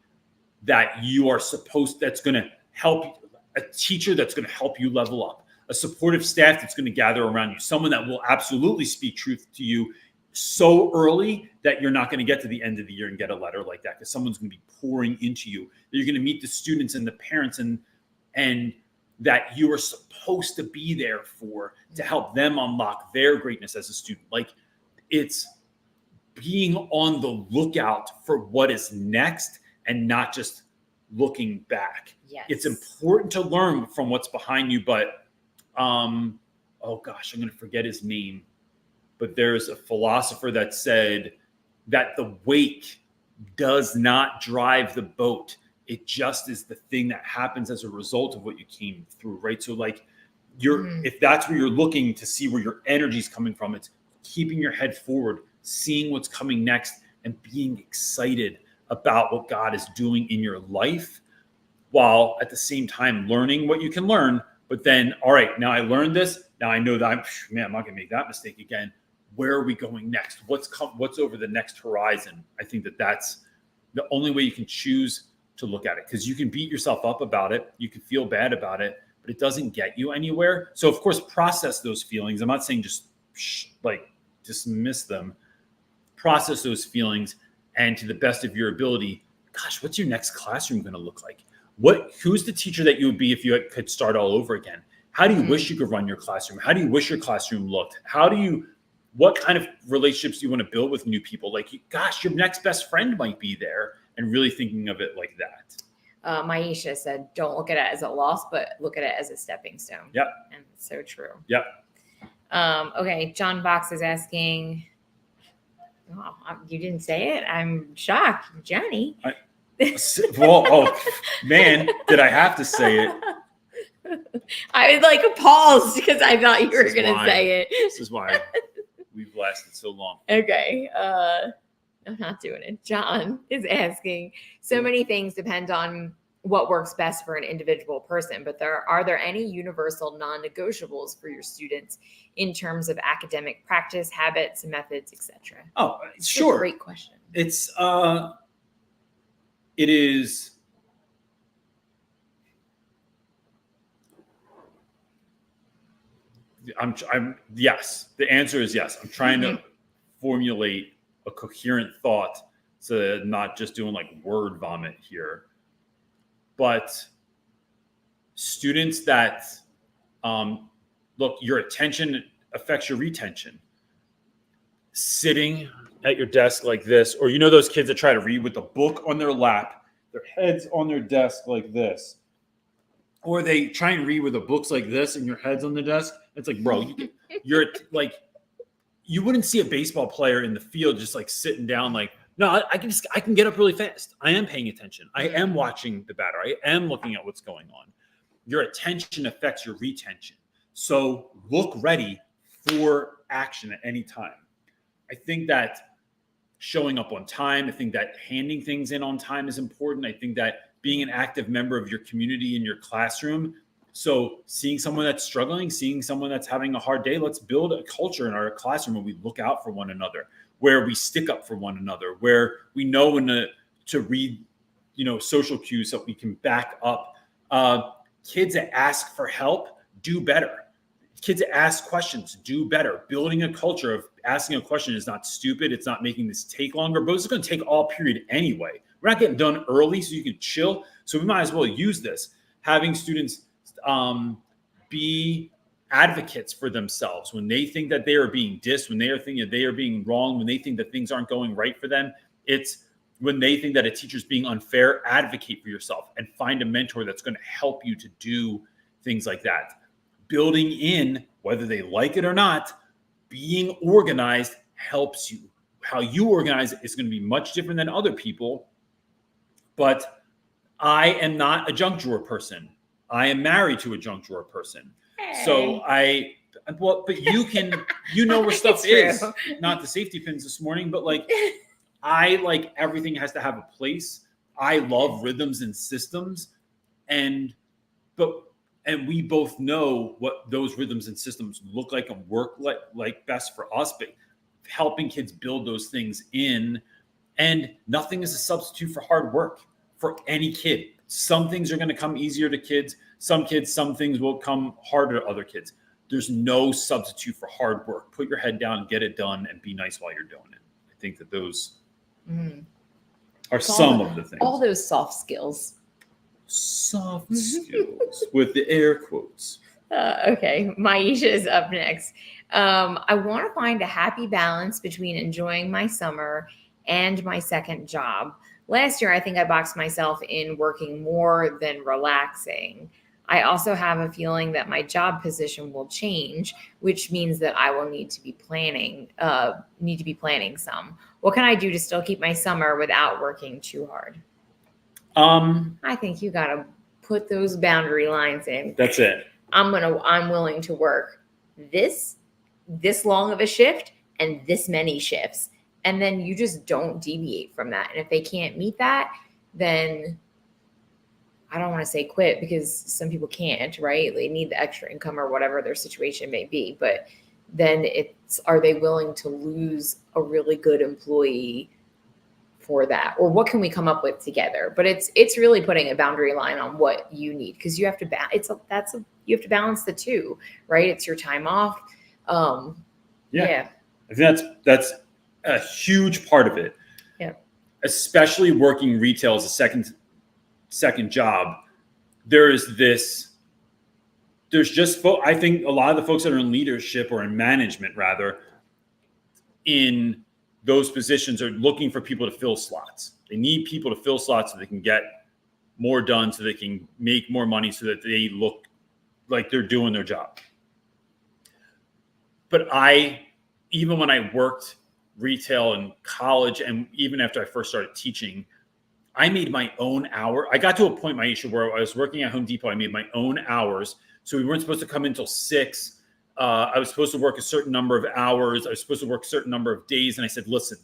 that you are supposed, that's going to help, a teacher that's going to help you level up, a supportive staff that's going to gather around you, someone that will absolutely speak truth to you so early that you're not going to get to the end of the year and get a letter like that, because someone's going to be pouring into you. You're going to meet the students and the parents and that you are supposed to be there for, to help them unlock their greatness as a student. Like, it's being on the lookout for what is next and not just looking back. Yes. It's important to learn from what's behind you, but oh gosh, I'm going to forget his name. But there's a philosopher that said that the wake does not drive the boat. It just is the thing that happens as a result of what you came through, right? So like if that's where you're looking to see where your energy is coming from, it's keeping your head forward, seeing what's coming next, and being excited about what God is doing in your life, while at the same time learning what you can learn. But then, all right, now I learned this. Now I know that I'm not going to make that mistake again. Where are we going next? What's over the next horizon? I think that's the only way you can choose to look at it, because you can beat yourself up about it. You can feel bad about it, but it doesn't get you anywhere. So of course, process those feelings. I'm not saying just dismiss them. Process those feelings, and to the best of your ability, gosh, what's your next classroom going to look like? Who's the teacher that you would be if you could start all over again? How do you wish you could run your classroom? How do you wish your classroom looked? What kind of relationships do you want to build with new people? Like, gosh, your next best friend might be there, and really thinking of it like that. Maisha said, don't look at it as a loss, but look at it as a stepping stone. Yep. And it's so true. Yep. Okay. John Box is asking, oh, you didn't say it. I'm shocked. Johnny. Man, did I have to say it? I was like paused because I thought you were going to say it. This is why we've lasted so long. Okay. I'm not doing it. John is asking, so many things depend on what works best for an individual person, but are there any universal non-negotiables for your students in terms of academic practice, habits, methods, etc.? Oh, sure. Great question. It is. Yes. The answer is yes. I'm trying to formulate a coherent thought, so that I'm not just doing like word vomit here. But students that look, your attention affects your retention. Sitting at your desk like this, or those kids that try to read with the book on their lap, their heads on their desk like this, or they try and read with the books like this and your head's on the desk. It's like, bro, you're like, you wouldn't see a baseball player in the field just like sitting down like, no, I can get up really fast. I am paying attention. I am watching the batter. I am looking at what's going on. Your attention affects your retention. So look ready for action at any time. I think that showing up on time, I think that handing things in on time is important. I think that being an active member of your community in your classroom. So seeing someone that's struggling, seeing someone that's having a hard day, let's build a culture in our classroom where we look out for one another, where we stick up for one another, where we know when to read, social cues so we can back up. Kids that ask for help do better. Kids that ask questions do better. Building a culture of asking a question is not stupid. It's not making this take longer, but it's going to take all period anyway. We're not getting done early so you can chill. So we might as well use this. Having students be advocates for themselves when they think that they are being dissed, when they are thinking that they are being wrong, when they think that things aren't going right for them. It's when they think that a teacher's being unfair, advocate for yourself and find a mentor that's going to help you to do things like that. Building in, whether they like it or not, being organized helps you. How you organize it is going to be much different than other people. But I am not a junk drawer person. I am married to a junk drawer person. Hey. So but you can, where stuff is. Not the safety pins this morning, but like, I like everything has to have a place. I love rhythms and systems. And we both know what those rhythms and systems look like and work like best for us, but helping kids build those things in, and nothing is a substitute for hard work. for any kid. Some things are going to come easier to kids. Some things will come harder to other kids. There's no substitute for hard work. Put your head down, get it done, and be nice while you're doing it. I think that those are some of the things. All those soft skills. Soft skills with the air quotes. Okay, Maisha is up next. I want to find a happy balance between enjoying my summer and my second job. Last year, I think I boxed myself in working more than relaxing. I also have a feeling that my job position will change, which means that I will need to be planning some. What can I do to still keep my summer without working too hard? I think you got to put those boundary lines in. That's it. I'm willing to work this long of a shift and this many shifts. And then you just don't deviate from that. And if they can't meet that, then I don't want to say quit, because some people can't, right? They need the extra income or whatever their situation may be. But then are they willing to lose a really good employee for that? Or what can we come up with together? But it's really putting a boundary line on what you need, because you have to you have to balance the two, right? It's your time off. Yeah. I think that's a huge part of it. Yeah. Especially working retail as a second job. There's just I think a lot of the folks that are in leadership, or in management rather, in those positions are looking for people to fill slots. They need people to fill slots so they can get more done, so they can make more money, so that they look like they're doing their job. But even when I worked retail in college, and even after I first started teaching, I made my own hour. I got to a point, Maisha, where I was working at Home Depot. I made my own hours. So we weren't supposed to come in until 6. I was supposed to work a certain number of hours. I was supposed to work a certain number of days. And I said, listen,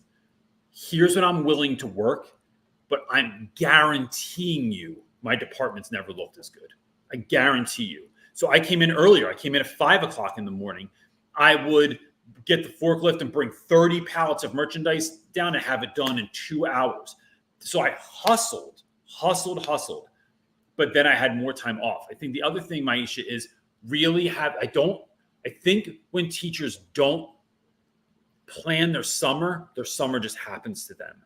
here's what I'm willing to work, but I'm guaranteeing you my departments never looked as good. I guarantee you. So I came in earlier. I came in at 5 o'clock in the morning. I would get the forklift and bring 30 pallets of merchandise down and have it done in 2 hours. So I hustled. But then I had more time off. I think the other thing, Maisha, is really I think when teachers don't plan their summer just happens to them.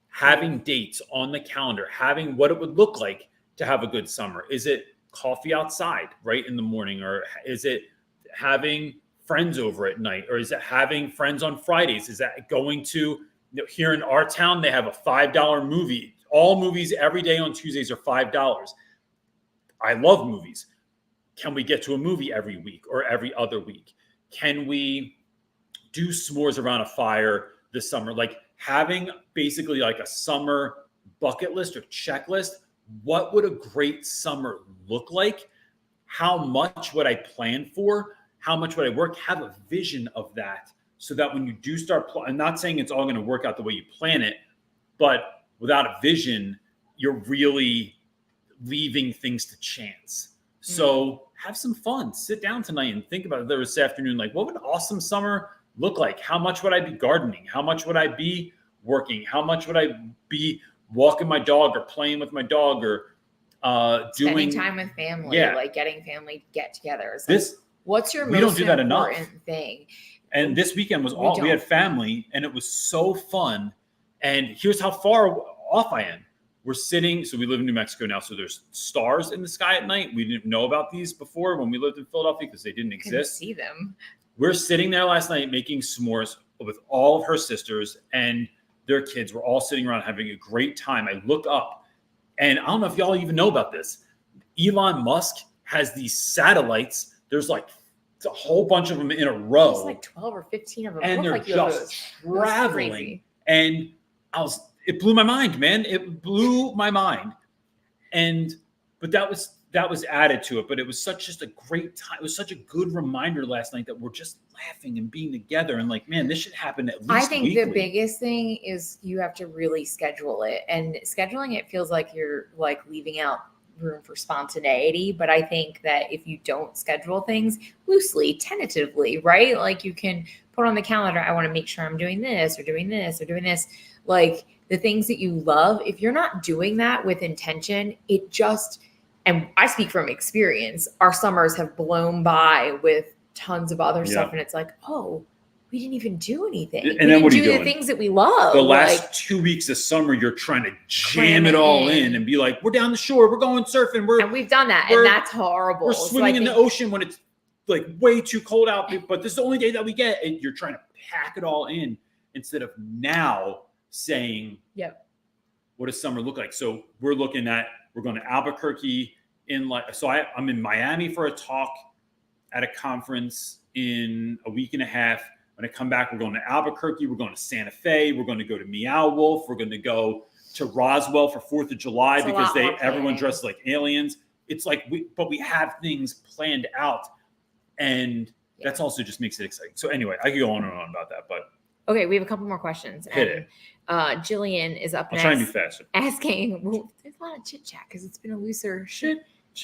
Having dates on the calendar, having what it would look like to have a good summer. Is it coffee outside right in the morning? Or is it having friends over at night? Or is it having friends on Fridays? Is that going to, here in our town, they have a $5 movie. All movies every day on Tuesdays are $5. I love movies. Can we get to a movie every week or every other week? Can we do s'mores around a fire this summer? Like having basically like a summer bucket list or checklist. What would a great summer look like? How much would I plan for? How much would I work? Have a vision of that, so that when you do start, I'm not saying it's all going to work out the way you plan it, but without a vision, you're really leaving things to chance. So have some fun. Sit down tonight and think about it this afternoon. Like, what would an awesome summer look like? How much would I be gardening? How much would I be working? How much would I be walking my dog or playing with my dog, or spending time with family, like getting family get-togethers? What's your we most don't do that important enough. thing? And this weekend was we had family, and it was so fun. And here's how far off I am. We're sitting, so we live in New Mexico now, so there's stars in the sky at night. We didn't know about these before when we lived in Philadelphia, because they didn't exist. Couldn't see them. We're sitting there last night making s'mores with all of her sisters and their kids. We're all sitting around having a great time. I look up, and I don't know if y'all even know about this. Elon Musk has these satellites. There's like a whole bunch of them in a row. There's like 12 or 15 of them. And they're like just traveling. And it blew my mind, man. It blew my mind. But that was added to it. But it was just a great time. It was such a good reminder last night that we're just laughing and being together. And like, man, this should happen at least I think weekly. The biggest thing is you have to really schedule it. And scheduling it feels like you're like leaving out room for spontaneity. But I think that if you don't schedule things loosely, tentatively, right? Like you can put on the calendar, I want to make sure I'm doing this or doing this or doing this. Like the things that you love, if you're not doing that with intention, it just, and I speak from experience, our summers have blown by with tons of other stuff. And it's like, oh, we didn't even do anything. And we then what are didn't you do doing? The things that we love. The last 2 weeks of summer, you're trying to jam it all in and be like, we're down the shore, we're going surfing. And we've done that, and that's horrible. We're swimming in the ocean when it's like way too cold out, but this is the only day that we get. And you're trying to pack it all in instead of now saying, yep, what does summer look like? So we're going to Albuquerque I'm in Miami for a talk at a conference in a week and a half. When I come back, we're going to Albuquerque, we're going to Santa Fe, we're going to go to Meow Wolf, we're going to go to Roswell for 4th of July because everyone dresses like aliens. It's like but we have things planned out, and that's also just makes it exciting. So anyway, I could go on and on about that, but okay, we have a couple more questions. Hit it. Jillian is up next. I'll try and be faster. Asking, well, there's a lot of chit chat because it's been a looser show.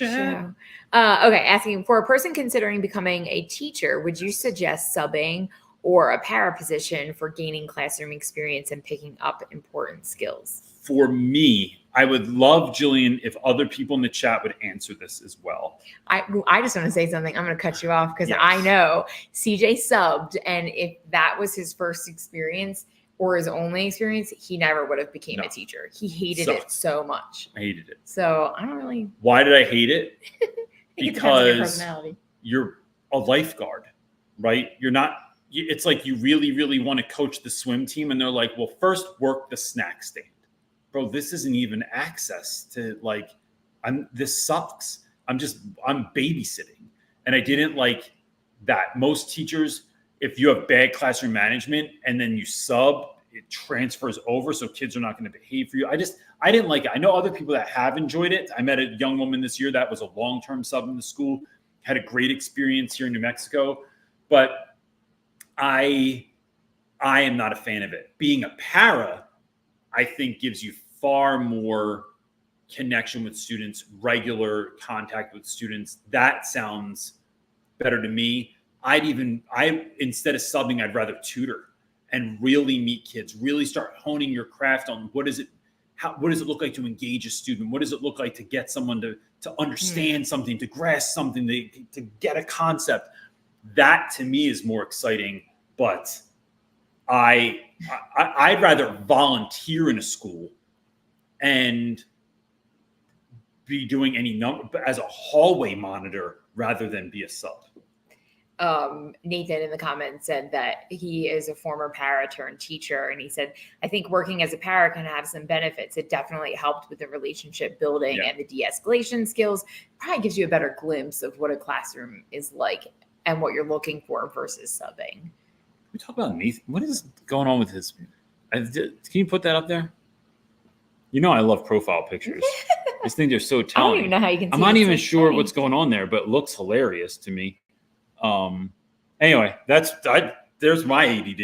Okay, asking, for a person considering becoming a teacher, would you suggest subbing or a para position for gaining classroom experience and picking up important skills? For me, I would love, Jillian, if other people in the chat would answer this as well. I just want to say something. I'm going to cut you off because I know CJ subbed, and if that was his first experience or his only experience, he never would have became a teacher. He hated it so much. I hated it. So I don't really. Why did I hate it? Because you're a lifeguard, right? You're not. It's like you really, really want to coach the swim team, and they're like, well, first work the snack stand. Bro, this isn't even access to this sucks. I'm babysitting. And I didn't like that. Most teachers, if you have bad classroom management and then you sub, it transfers over. So kids are not going to behave for you. I didn't like it. I know other people that have enjoyed it. I met a young woman this year that was a long-term sub in the school, had a great experience here in New Mexico, but I am not a fan of it. Being a para, I think, gives you far more connection with students, regular contact with students. That sounds better to me. Instead of subbing, I'd rather tutor and really meet kids, really start honing your craft on what does it look like to engage a student? What does it look like to get someone to understand something, to grasp something, to get a concept? That to me is more exciting, but I'd rather volunteer in a school and be doing any number as a hallway monitor rather than be a sub. Nathan in the comments said that he is a former para turned teacher, and he said, I think working as a para can have some benefits. It definitely helped with the relationship building and the de-escalation skills. Probably gives you a better glimpse of what a classroom is like and what you're looking for versus subbing. We talk about Nathan. What is going on with his? Can you put that up there? You know I love profile pictures. I just think they're so telling. I don't even know how you can see. I'm not even sure what's going on there, but it looks hilarious to me. Anyway, there's my ADD.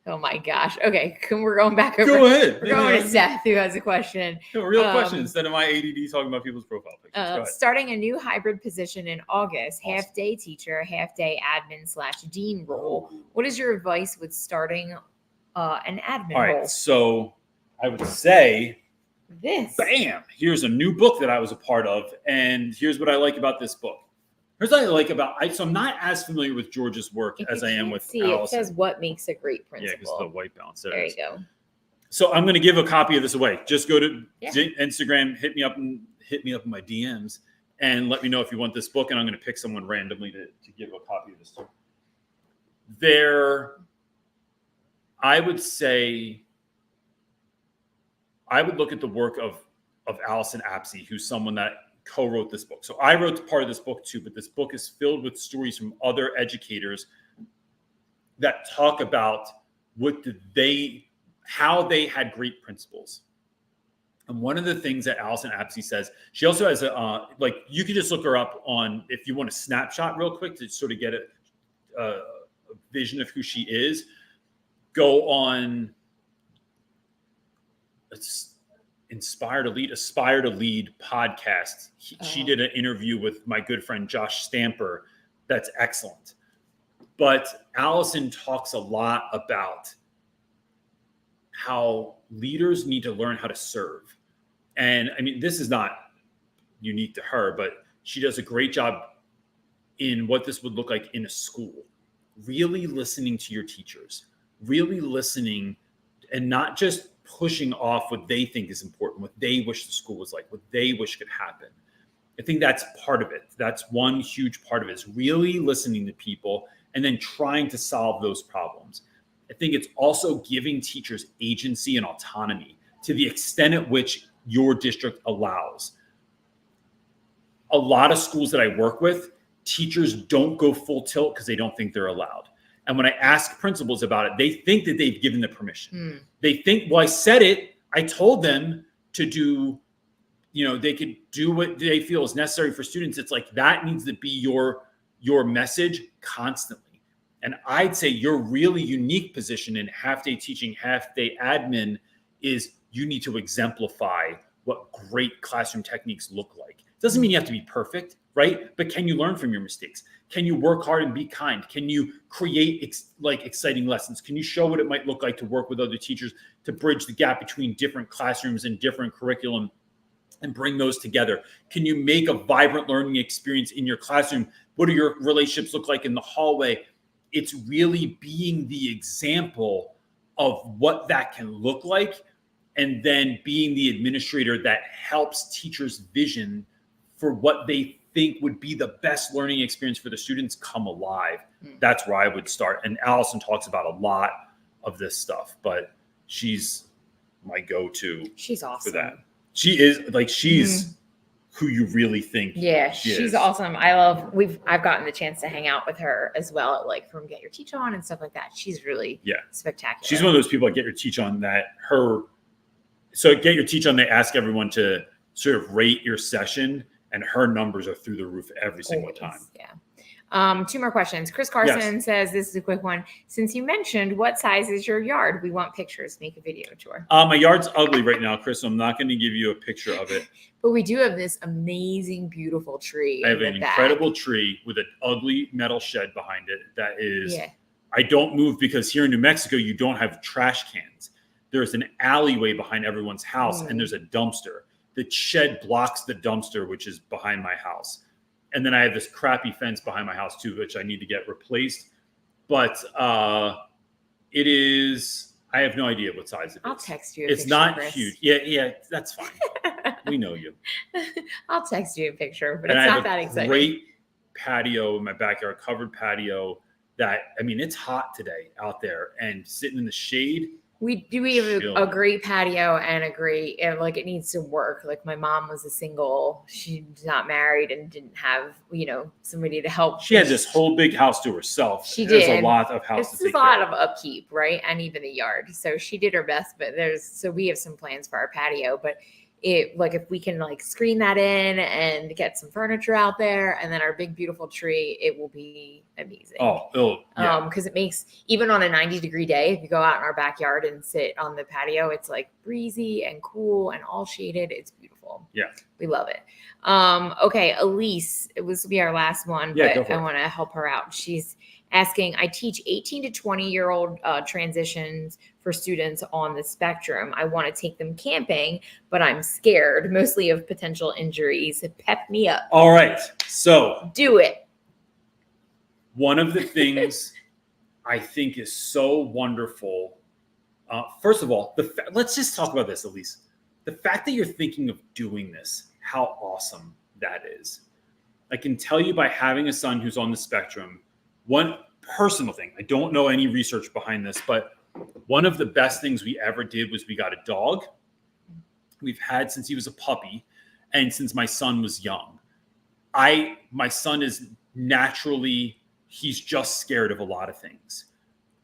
Oh my gosh. Okay, we're going back over. Go ahead. We're going to Seth, who has a question. A real question instead of my ADD talking about people's profile pictures. Starting a new hybrid position in August, awesome. Half-day teacher, half-day admin/dean role. What is your advice with starting an admin role? All right, so I would say this. Bam! Here's a new book that I was a part of, and here's what I like about this book. Here's what I like about so I'm not as familiar with George's work as I am with Allison. It says what makes a great principal. Yeah, because the white balance. There you go. So I'm going to give a copy of this away. Just go to Instagram, hit me up in my DMs, and let me know if you want this book, and I'm going to pick someone randomly to give a copy of this to. I would say, I would look at the work of Allison Apsey, who's someone that co-wrote this book. So I wrote part of this book too, but this book is filled with stories from other educators that talk about how they had great principals. And one of the things that Allison Apsey says, she also has you can just look her up on, if you want a snapshot real quick to sort of get a vision of who she is, go on, Aspire to Lead podcast. She did an interview with my good friend Josh Stamper. That's excellent. But Allison talks a lot about how leaders need to learn how to serve. And I mean, this is not unique to her, but she does a great job in what this would look like in a school. Really listening to your teachers, really listening and not just pushing off what they think is important, what they wish the school was like, what they wish could happen. I think that's part of it. That's one huge part of it, is really listening to people and then trying to solve those problems. I think it's also giving teachers agency and autonomy to the extent at which your district allows. A lot of schools that I work with, teachers don't go full tilt because they don't think they're allowed. And when I ask principals about it, they think that they've given the permission. They think, well, I said it. I told them to do, they could do what they feel is necessary for students. It's like that needs to be your message constantly. And I'd say your really unique position in half-day teaching, half-day admin is you need to exemplify what great classroom techniques look like. Doesn't mean you have to be perfect, right? But can you learn from your mistakes? Can you work hard and be kind? Can you create exciting lessons? Can you show what it might look like to work with other teachers to bridge the gap between different classrooms and different curriculum and bring those together? Can you make a vibrant learning experience in your classroom? What do your relationships look like in the hallway? It's really being the example of what that can look like, and then being the administrator that helps teachers' vision for what they think would be the best learning experience for the students come alive. That's where I would start. And Allison talks about a lot of this stuff, but she's my go-to. She's awesome for that. She is who you really think. Yeah, she's awesome. I've gotten the chance to hang out with her as well, like from Get Your Teach On and stuff like that. She's really spectacular. She's one of those people at Get Your Teach On so at Get Your Teach On, they ask everyone to sort of rate your session, and her numbers are through the roof every single time. Yeah. 2 more questions. Chris Carson says, this is a quick one. Since you mentioned what size is your yard, we want pictures. Make a video tour. My yard's ugly right now, Chris, so I'm not going to give you a picture of it. But we do have this amazing, beautiful tree. I have an incredible tree with an ugly metal shed behind it. That is, I don't move because here in New Mexico, you don't have trash cans. There's an alleyway behind everyone's house, and there's a dumpster. The shed blocks the dumpster, which is behind my house. And then I have this crappy fence behind my house too, which I need to get replaced. But it is, I have no idea what size it is. I'll text you. It's not huge. Yeah, that's fine. We know you. I'll text you a picture, but it's not that exciting. Great patio in my backyard, covered patio it's hot today out there, and sitting in the shade. We have a great patio and it needs to work. Like my mom was a single, she's not married and didn't have, somebody to help. She had this whole big house to herself. There's a lot of house to take care of. There's a lot of upkeep, right? And even the yard. So she did her best, but we have some plans for our patio, but if we can screen that in and get some furniture out there and then our big, beautiful tree, it will be amazing. Because it makes, even on a 90-degree day, if you go out in our backyard and sit on the patio, it's breezy and cool and all shaded. It's beautiful. Yeah. We love it. Okay. Elise, this will be our last one, but I want to help her out. She's asking, I teach 18 to 20-year-old transitions for students on the spectrum. I want to take them camping, but I'm scared, mostly of potential injuries. Pep me up. All right. So do it. One of the things I think is so wonderful. First of all, let's just talk about this, Elise. The fact that you're thinking of doing this, how awesome that is. I can tell you by having a son who's on the spectrum, one personal thing, I don't know any research behind this, but one of the best things we ever did was we got a dog. We've had since he was a puppy and since my son was young. My son is naturally, he's just scared of a lot of things.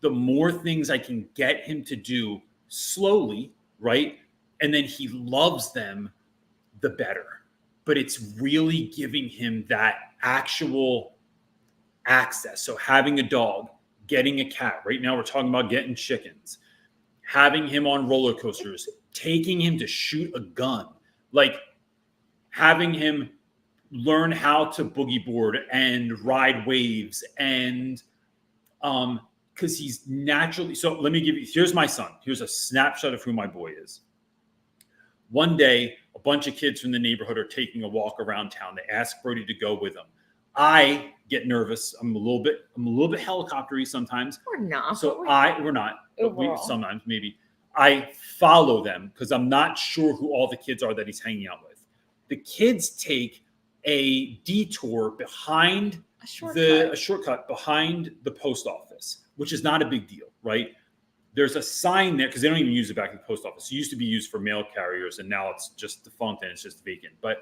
The more things I can get him to do slowly, right? And then he loves them, the better. But it's really giving him that actual access. So having a dog, getting a cat. Right now we're talking about getting chickens. Having him on roller coasters, taking him to shoot a gun, like having him learn how to boogie board and ride waves, and because he's naturally. So let me give you, here's my son. Here's a snapshot of who my boy is. One day, a bunch of kids from the neighborhood are taking a walk around town. They ask Brody to go with them. I get nervous. I'm a little bit helicoptery sometimes. We're not. So we're not. But we Overall. sometimes maybe. I follow them because I'm not sure who all the kids are that he's hanging out with. The kids take a detour behind A shortcut. a shortcut behind the post office, which is not a big deal, right? There's a sign there because they don't even use it back at the post office. It used to be used for mail carriers, and now it's just defunct and it's just vacant. But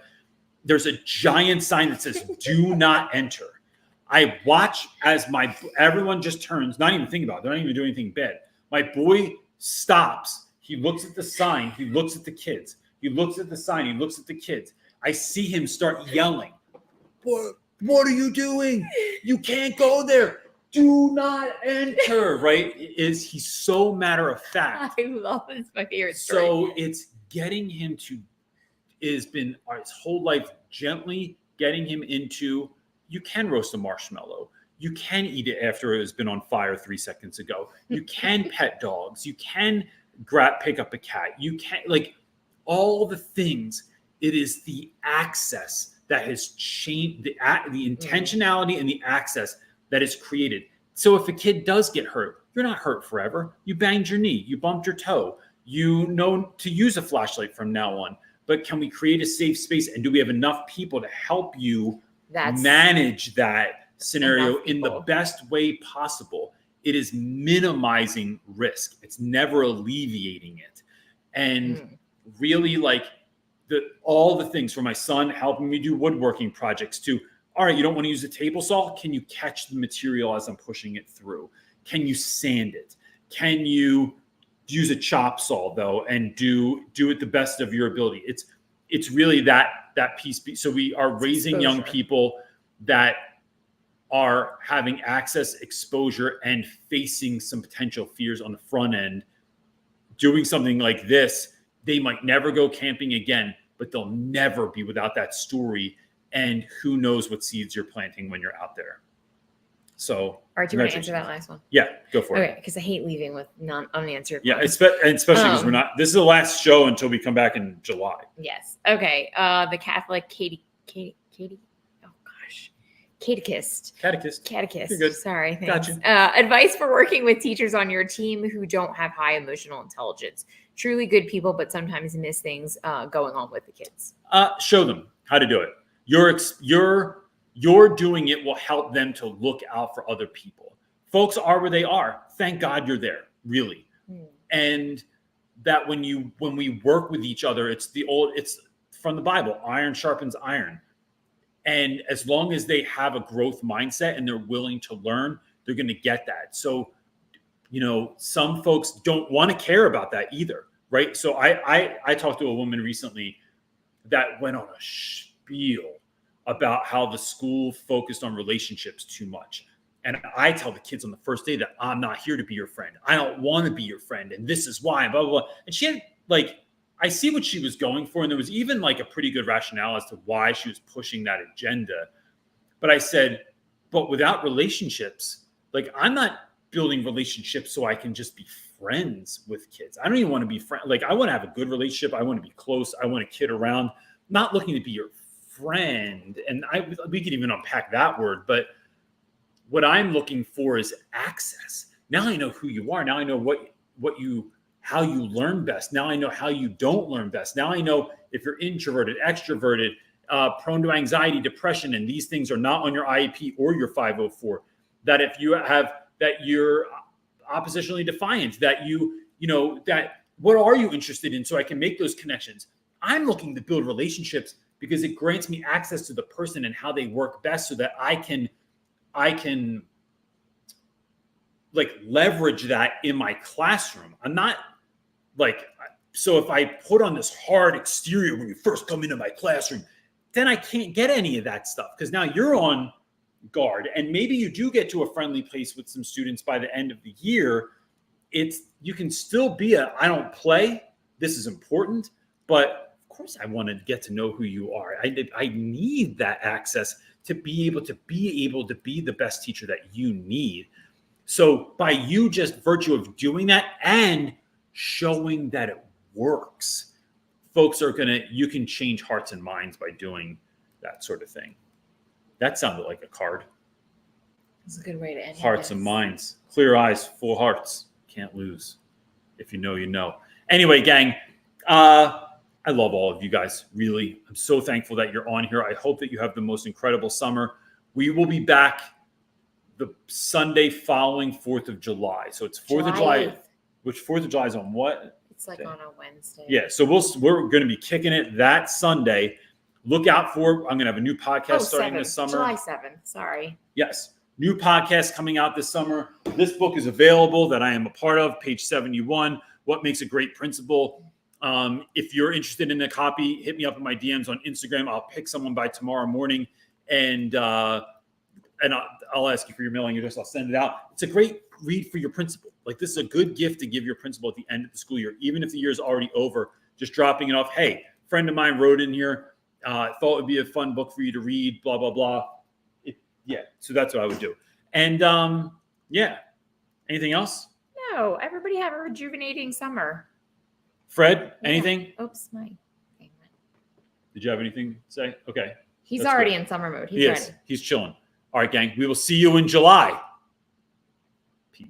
there's a giant sign that says "Do not enter." I watch as everyone just turns, not even thinking about it. They're not even doing anything bad. My boy stops. He looks at the sign. He looks at the kids. He looks at the sign. He looks at the kids. I see him start yelling. What are you doing? You can't go there. Do not enter. Right? He's so matter of fact. I love it. It's my favorite story. So it's getting him to, has been his whole life gently getting him into, you can roast a marshmallow. You can eat it after it has been on fire 3 seconds ago. You can pet dogs. You can pick up a cat. You can, like, all the things. It is the access that has changed, the intentionality and the access that is created. So if a kid does get hurt, you're not hurt forever. You banged your knee. You bumped your toe. You know to use a flashlight from now on. But can we create a safe space? And do we have enough people to help you manage that scenario in the best way possible? It is minimizing risk. It's never alleviating it. And really, like, all the things, for my son helping me do woodworking projects, to, all right, you don't want to use a table saw. Can you catch the material as I'm pushing it through? Can you sand it? Can you use a chop saw though and do it the best of your ability? It's really that piece. So we are raising young people that are having access, exposure, and facing some potential fears on the front end. Doing something like this, they might never go camping again, but they'll never be without that story. And who knows what seeds you're planting when you're out there. So, all right, do you want to answer that last one? Yeah, go for it. Okay, because I hate leaving with unanswered. Yeah, especially because we're not. This is the last show until we come back in July. Yes. Okay. The Catholic Katie. Oh gosh, catechist. You're good. Sorry. Thanks. Gotcha. Advice for working with teachers on your team who don't have high emotional intelligence. Truly good people, but sometimes miss things going on with the kids. Show them how to do it. You're doing it will help them to look out for other people. Folks are where they are. Thank God you're there, really. And that when we work with each other, it's from the Bible, iron sharpens iron. And as long as they have a growth mindset and they're willing to learn, they're going to get that. So, some folks don't want to care about that either, right? So I talked to a woman recently that went on a spiel about how the school focused on relationships too much. And I tell the kids on the first day that I'm not here to be your friend. I don't want to be your friend. And this is why, blah, blah, blah. And she had, I see what she was going for. And there was even a pretty good rationale as to why she was pushing that agenda. But I said, but without relationships, I'm not building relationships so I can just be friends with kids. I don't even want to be friends. I want to have a good relationship. I want to be close. I want to kid around, not looking to be your friend. And we could even unpack that word, but what I'm looking for is access. Now I know who you are. Now I know how you learn best. Now I know how you don't learn best. Now I know if you're introverted, extroverted, prone to anxiety, depression, and these things are not on your IEP or your 504. That if you have that you're oppositionally defiant, that that what are you interested in, so I can make those connections. I'm looking to build relationships because it grants me access to the person and how they work best, so that I can leverage that in my classroom. I'm not so if I put on this hard exterior when you first come into my classroom, then I can't get any of that stuff, because now you're on guard. And maybe you do get to a friendly place with some students by the end of the year. You can still be I don't play. this is important, but of course I want to get to know who you are. I need that access to be able to be the best teacher that you need. So by you just virtue of doing that and showing that it works, folks are you can change hearts and minds by doing that sort of thing. That sounded like a card. It's a good way to end. Hearts and minds, clear eyes, full hearts. Can't lose. If you know, you know. Anyway, gang, I love all of you guys. Really, I'm so thankful that you're on here. I hope that you have the most incredible summer. We will be back the Sunday following 4th of July. So it's 4th of July. Which 4th of July is on what? It's like on a Wednesday. Yeah. So we're going to be kicking it that Sunday. Look out for, I'm going to have a new podcast starting this summer. July 7th. Sorry. Yes. New podcast coming out this summer. This book is available that I am a part of, page 71, What Makes a Great Principal. If you're interested in a copy, hit me up in my DMs on Instagram. I'll pick someone by tomorrow morning, and I'll ask you for your mailing address. I'll send it out. It's a great read for your principal. Like, this is a good gift to give your principal at the end of the school year, even if the year is already over. Just dropping it off. Hey, friend of mine wrote in here. Thought it would be a fun book for you to read. Blah blah blah. So that's what I would do. And anything else? No. Everybody have a rejuvenating summer. Fred, anything? Oops, my thing went. Did you have anything to say? Okay. He's already in summer mode. He's ready. He's chilling. All right, gang. We will see you in July. Peace.